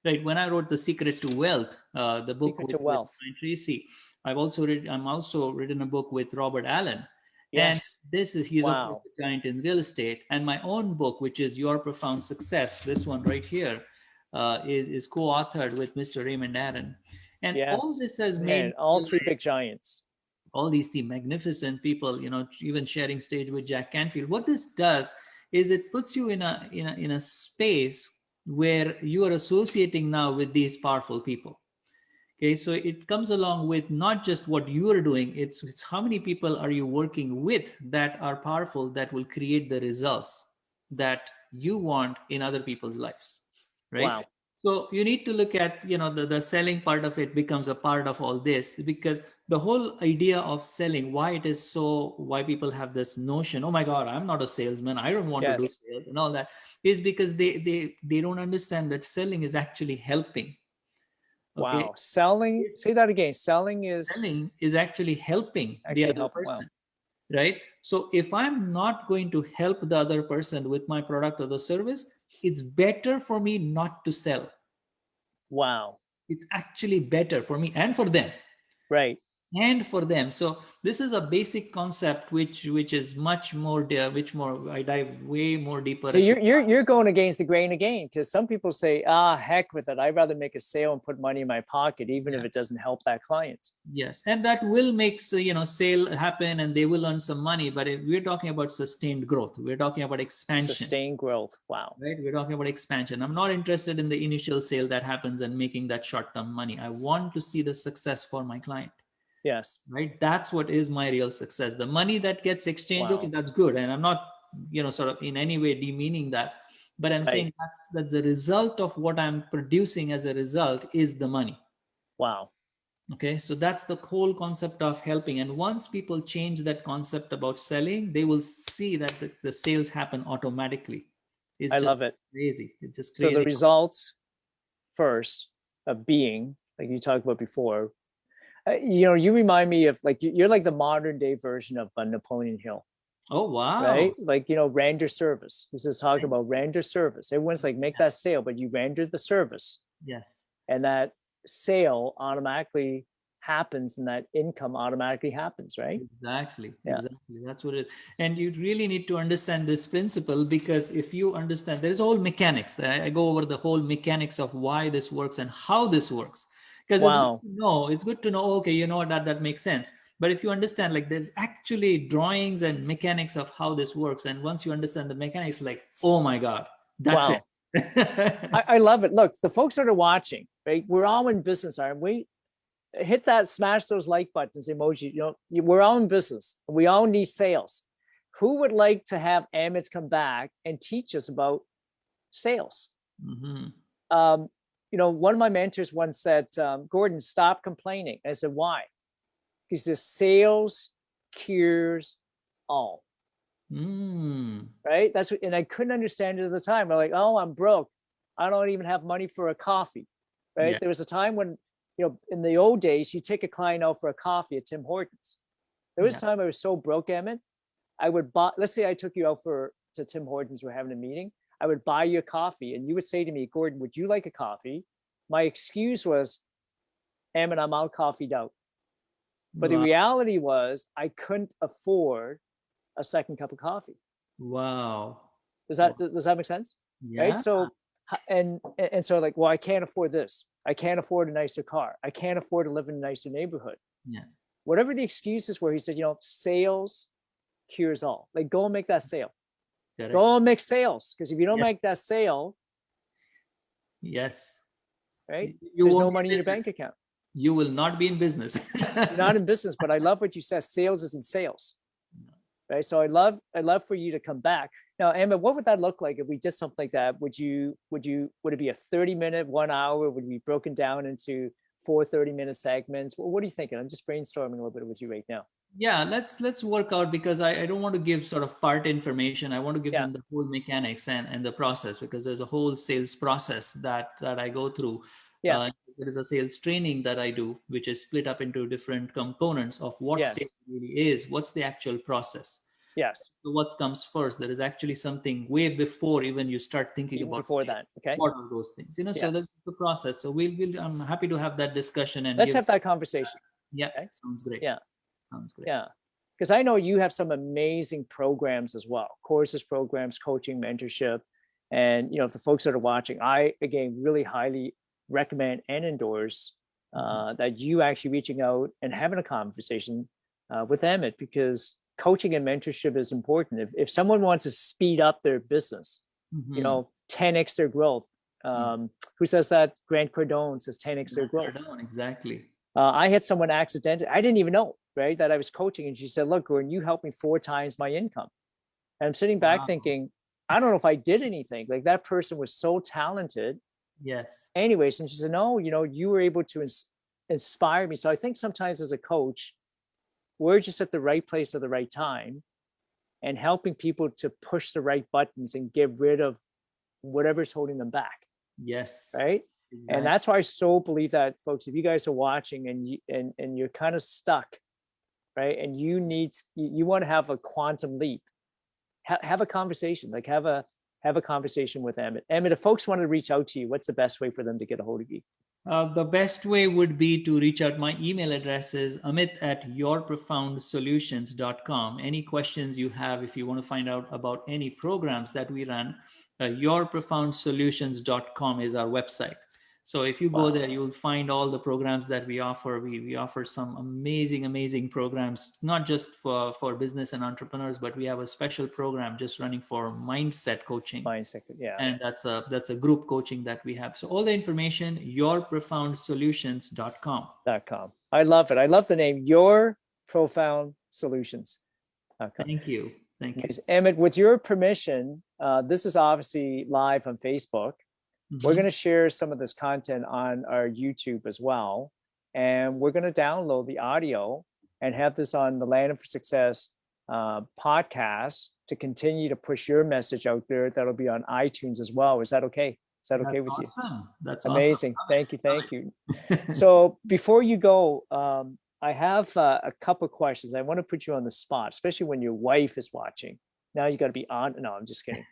Right. When I wrote The Secret to Wealth, the book with Brian Tracy, I'm also written a book with Robert Allen. Yes. And he's of course a giant in real estate. And my own book, which is Your Profound Success, this one right here, is co-authored with Mr. Raymond Aaron. And all this has made all three big giants. All these magnificent people, even sharing stage with Jack Canfield. What this does is it puts you in a space where you are associating now with these powerful people. Okay, so it comes along with not just what you are doing, it's how many people are you working with that are powerful, that will create the results that you want in other people's lives, right? Wow. So you need to look at, the selling part of it becomes a part of all this, because the whole idea of selling, why people have this notion, oh my God, I'm not a salesman, I don't want to do sales and all that, is because they don't understand that selling is actually helping. Okay? Wow. Selling, say that again. Selling is actually helping the other person. Wow. Right? So if I'm not going to help the other person with my product or the service, it's better for me not to sell. Wow. It's actually better for me and for them. Right. And for them. So this is a basic concept which is much more I dive way more deeper. So you're going against the grain again, because some people say, heck with it, I'd rather make a sale and put money in my pocket, even if it doesn't help that client. Yes, and that will make sale happen and they will earn some money. But if we're talking about sustained growth, we're talking about expansion. Sustained growth. Wow. Right, we're talking about expansion. I'm not interested in the initial sale that happens and making that short-term money. I want to see the success for my client. Yes. Right. That's what is my real success. The money that gets exchanged, okay, that's good. And I'm not, sort of in any way demeaning that. But I'm saying that the result of what I'm producing as a result is the money. Wow. Okay. So that's the whole concept of helping. And once people change that concept about selling, they will see that the sales happen automatically. I love it. Crazy. It's just crazy. So the results first of being, like you talked about before, you remind me of, like, you're like the modern day version of Napoleon Hill. Oh, wow. Right? Like, render service. This is talking about render service. Everyone's like, make that sale, but you render the service. Yes. And that sale automatically happens and that income automatically happens, right? Exactly. That's what it is. And you really need to understand this principle, because if you understand, there's all mechanics. I go over the whole mechanics of why this works and how this works. Because it's good to know, okay, that makes sense. But if you understand, like, there's actually drawings and mechanics of how this works. And once you understand the mechanics, like, oh my God, that's it. I love it. Look, the folks that are watching, right? We're all in business, aren't we? Hit that, smash those like buttons, emoji. We're all in business. We all need sales. Who would like to have Amit come back and teach us about sales? Mm-hmm. One of my mentors once said, Gordon, stop complaining. I said, why? He says, sales cures all. Right? That's what, and I couldn't understand it at the time. I'm like, oh, I'm broke. I don't even have money for a coffee. Right? Yeah. There was a time when, in the old days, you take a client out for a coffee at Tim Hortons. There was a time I was so broke, Emmett, I would buy, let's say I took you out to Tim Hortons, we're having a meeting. I would buy you a coffee and you would say to me, Gordon, would you like a coffee? My excuse was, Emmett, I'm all coffeeed out. But the reality was I couldn't afford a second cup of coffee. Wow. Does that make sense? Yeah. Right. So, and so like, well, I can't afford this. I can't afford a nicer car. I can't afford to live in a nicer neighborhood. Yeah. Whatever the excuses were, he said, sales cures all. Like, go and make that sale. Correct. Go and make sales. Because if you don't make that sale, yes, right, there's no money in your bank account. You will not be in business. You're not in business. But I love what you said. Sales isn't sales. Right. So I'd love for you to come back. Now, Emma, what would that look like if we did something like that? Would it be a 30-minute, 1 hour? Would it be broken down into 4 30-minute segments? What are you thinking? I'm just brainstorming a little bit with you right now. Yeah, let's work out, because I don't want to give sort of part information. I want to give them the whole mechanics and the process, because there's a whole sales process that I go through. Yeah. There is a sales training that I do, which is split up into different components of what sales really is. What's the actual process? Yes. So what comes first? There is actually something way before even you start thinking even about before sales. that. Okay. What are those things? So that's the process. So I'm happy to have that discussion and let's have that conversation. Yeah. Okay? Sounds great. Yeah. Sounds great. Yeah. Because I know you have some amazing programs as well, courses, programs, coaching, mentorship. And, the folks that are watching, I, again, really highly recommend and endorse that you actually reaching out and having a conversation with Amit, because coaching and mentorship is important. If someone wants to speed up their business, 10x their growth. Who says that? Grant Cardone says 10x their growth. Exactly. I had someone accidentally, I didn't even know, right, that I was coaching. And she said, look, Gordon, you helped me 4 times my income. And I'm sitting back thinking, I don't know if I did anything. Like, that person was so talented. Yes. Anyways, and she said, no, you were able to inspire me. So I think sometimes as a coach, we're just at the right place at the right time and helping people to push the right buttons and get rid of whatever's holding them back. Yes. Right. Exactly. And that's why I so believe that, folks, if you guys are watching and you're kind of stuck, right, and you want to have a quantum leap, have a conversation. Like, have a conversation with Amit. Amit, if folks want to reach out to you, what's the best way for them to get a hold of you? The best way would be to reach out. My email address is amit@yourprofoundsolutions.com. Any questions you have, if you want to find out about any programs that we run, yourprofoundsolutions.com is our website. So if you go there, you'll find all the programs that we offer. We offer some amazing programs, not just for business and entrepreneurs, but we have a special program just running for mindset coaching. Yeah. And that's a group coaching that we have. So all the information, yourprofoundsolutions.com. I love it. I love the name, Your Profound Solutions. Thank you. Amit, with your permission, this is obviously live on Facebook. We're going to share some of this content on our YouTube as well. And we're going to download the audio and have this on the Land for Success podcast to continue to push your message out there. That'll be on iTunes as well. Is that okay? Is that okay with you? That's amazing. Awesome. Thank you. So before you go, I have a couple of questions. I want to put you on the spot, especially when your wife is watching. Now you got to be on. No, I'm just kidding.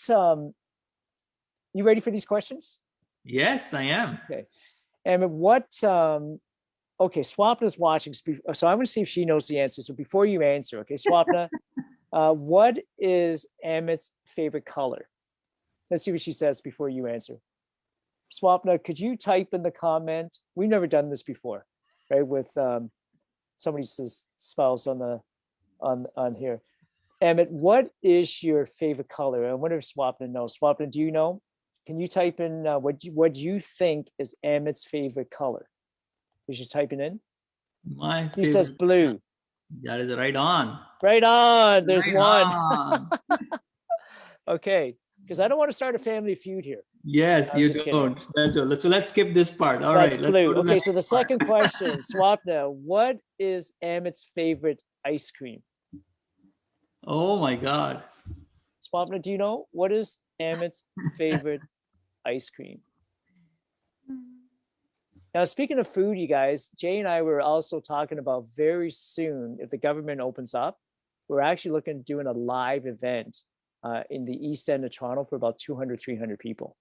So, you ready for these questions? Yes, I am. Okay. And okay, Swapna's watching. So I'm going to see if she knows the answer. So before you answer, okay, Swapna, what is Amit's favorite color? Let's see what she says before you answer. Swapna, could you type in the comment? We've never done this before, right? With somebody's spouse on here. Emmett, what is your favorite color? I wonder if Swapna knows. Swapna, do you know? Can you type in what you think is Emmett's favorite color? You should type it in. My He says favorite. blue. That is right on. Right on. There's Right one. on. Okay, because I don't want to start a family feud here. Yes, I'm you just kidding. don't. So let's skip this part. All That's right, let's blue. go to the Okay, so the next part. second question, Swapna, what is Emmett's favorite ice cream? Oh my God. Swapna, do you know what is Emmett's favorite ice cream? Now, speaking of food, you guys, Jay and I were also talking about very soon, if the government opens up, we're actually looking at doing a live event in the east end of Toronto for about 200, 300 people.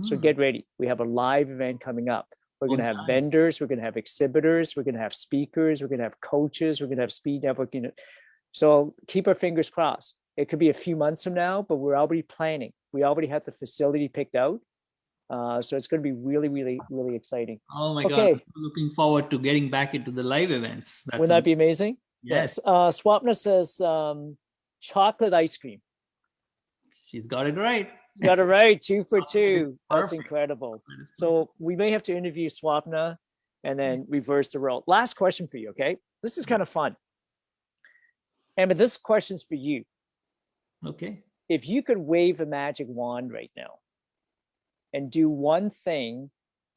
So get ready. We have a live event coming up. We're going to have Nice. vendors. We're going to have exhibitors. We're going to have speakers. We're going to have coaches. We're going to have speed networking. So keep our fingers crossed. It could be a few months from now, but we're already planning. We already have the facility picked out. So it's going to be really, really, really exciting. Oh my God. Okay. I'm looking forward to getting back into the live events. Wouldn't that be amazing? Yes. Swapna says chocolate ice cream. She's got it right. Got it right. 2 for 2. That's Perfect. incredible. So we may have to interview Swapna and then reverse the role. Last question for you, okay? This is kind of fun. Emma, this question's for you. Okay. If you could wave a magic wand right now and do one thing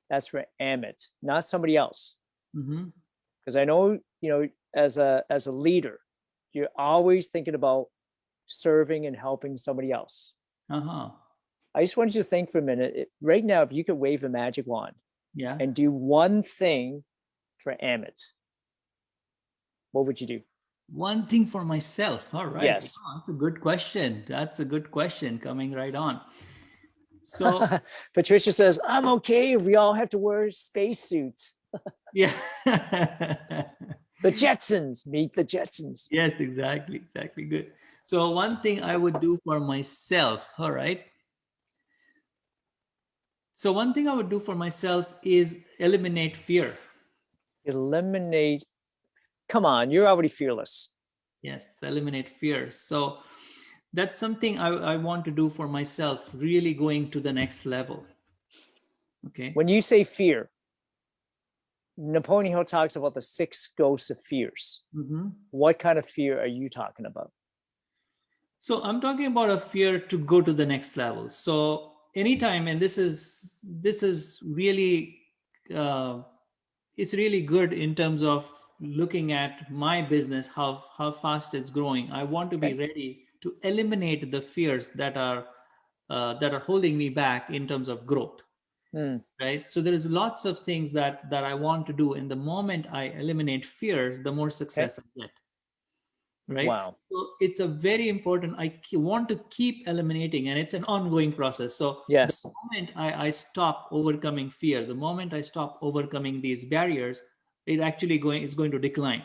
that's for Amit, not somebody else. Because I know, as a leader, you're always thinking about serving and helping somebody else. I just want you to think for a minute. Right now, if you could wave a magic wand and do one thing for Amit, what would you do? One thing for myself. All right. Yes. Oh, that's a good question. That's a good question coming right on. So Patricia says, I'm okay if we all have to wear spacesuits. Yeah. The Jetsons, meet the Jetsons. Yes, exactly. Good. So one thing I would do for myself, all right. So one thing I would do for myself is eliminate fear. Eliminate. Come on, you're already fearless. Yes, eliminate fear. So that's something I want to do for myself, really going to the next level. Okay. When you say fear, Napoleon Hill talks about the 6 ghosts of fears. What kind of fear are you talking about? So I'm talking about a fear to go to the next level. So anytime, and this is really it's really good in terms of looking at my business, how fast it's growing. I want to be ready to eliminate the fears that are holding me back in terms of growth. Right. So there is lots of things that I want to do. And the moment I eliminate fears, the more success I get. Right. Wow. So it's a very important, I want to keep eliminating, and it's an ongoing process. So yes, the moment I stop overcoming fear, the moment I stop overcoming these barriers, it actually is going to decline.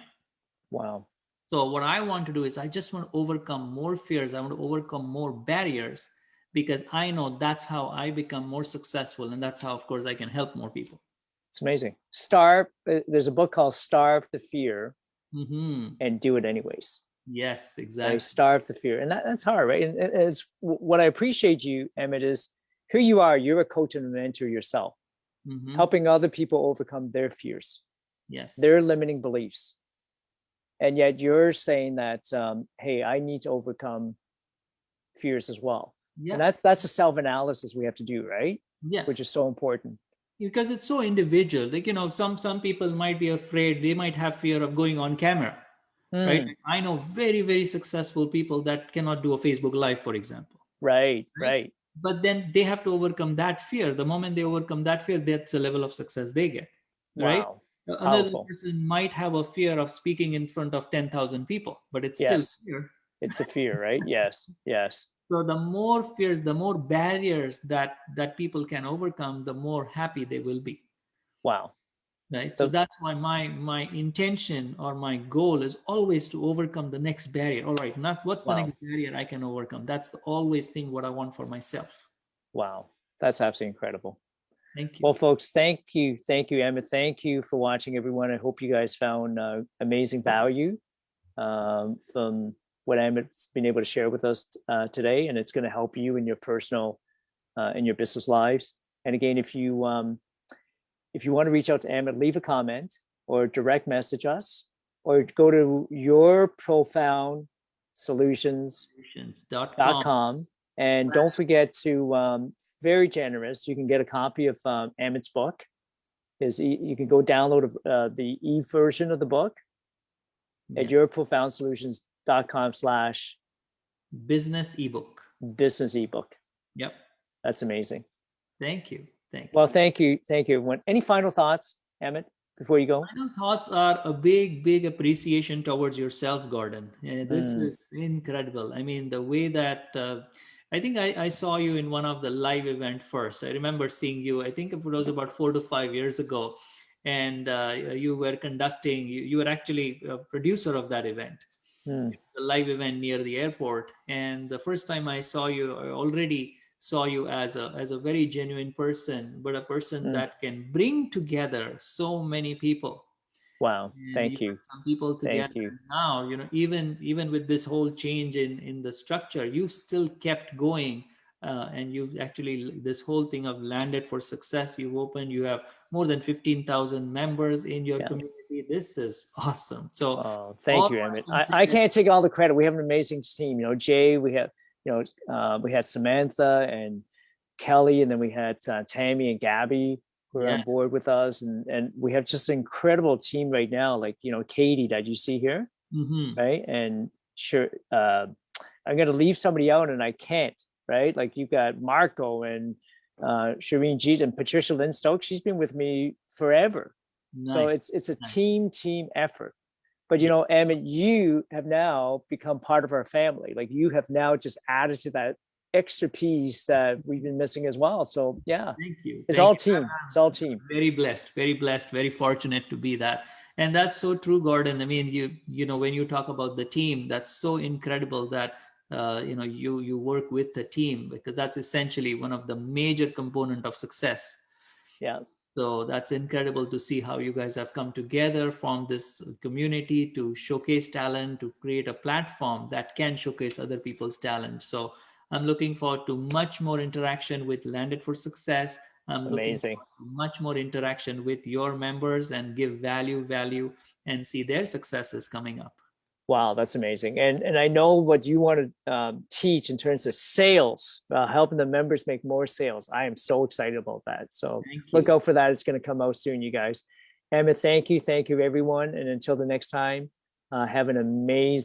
Wow. So what I want to do is I just want to overcome more fears. I want to overcome more barriers, because I know that's how I become more successful. And that's how, of course, I can help more people. It's amazing. There's a book called Starve the Fear and Do It Anyways. Yes, exactly. Right? Starve the fear. And that's hard, right? And it's what I appreciate you, Emmett, is here you are, you're a coach and a mentor yourself, helping other people overcome their fears, their limiting beliefs. And yet you're saying that, hey, I need to overcome fears as well. And that's a self-analysis we have to do, right? Yeah. Which is so important. Because it's so individual. Like, some people might be afraid, they might have fear of going on camera. Right. I know very, very successful people that cannot do a Facebook Live, for example. Right. But then they have to overcome that fear. The moment they overcome that fear, that's the level of success they get. Right. Wow. Another person might have a fear of speaking in front of 10,000 people, but it's still fear. It's a fear, right? Yes. So the more fears, the more barriers that people can overcome, the more happy they will be. Wow. Right. So that's why my intention or my goal is always to overcome the next barrier. All right. Not what's the next barrier I can overcome. That's the always thing what I want for myself. Wow. That's absolutely incredible. Thank you. Well, folks, thank you, Emmett. Thank you for watching, everyone. I hope you guys found amazing value from what Amit's been able to share with us today, and it's going to help you in your personal in your business lives. And again, if you want to reach out to Amit, leave a comment or direct message us, or go to Solutions.com. yourprofoundsolutions.com. And don't forget to, very generous, you can get a copy of Amit's book. You can go download the e-version of the book at yourprofoundsolutions.com/business ebook. Business ebook. Yep. That's amazing. Thank you. Well, thank you everyone. Any final thoughts, Amit, before you go? Final thoughts are a big appreciation towards yourself, Gordon. This is incredible. I mean, the way that I think I saw you in one of the live event first. I remember seeing you, I think it was about 4 to 5 years ago. And you were conducting, you were actually a producer of that event, the live event near the airport. And the first time I saw you, I already saw you as a very genuine person, but a person that can bring together so many people. Wow. And Thank you. Some people together. Thank you. Now, even with this whole change in the structure, you still kept going. And you've actually, this whole thing of Landed for Success, you've opened, you have more than 15,000 members in your community. This is awesome. So thank you, Amit. I can't take all the credit. We have an amazing team. Jay, we have, we had Samantha and Kelly, and then we had Tammy and Gabby who are on board with us. And we have just an incredible team right now. Like, Katie, that you see here, right? And sure, I'm going to leave somebody out and I can't, right? Like you've got Marco and Shireen Jeet and Patricia Lynn Stokes. She's been with me forever. Nice. So it's a team effort. But Amit, you have now become part of our family. Like you have now just added to that extra piece that we've been missing as well. So yeah, thank you. It's all team. It's all team. Very blessed, very fortunate to be that. And that's so true, Gordon. I mean, you know, when you talk about the team, that's so incredible that you work with the team, because that's essentially one of the major component of success. Yeah. So that's incredible to see how you guys have come together, form this community to showcase talent, to create a platform that can showcase other people's talent. So I'm looking forward to much more interaction with Landed for Success. I'm looking forward to much more interaction with your members and give value and see their successes coming up. Wow, that's amazing. And I know what you want to teach in terms of sales, helping the members make more sales. I am so excited about that. So look out for that. It's going to come out soon, you guys. Amit, thank you. Thank you, everyone. And until the next time, have an amazing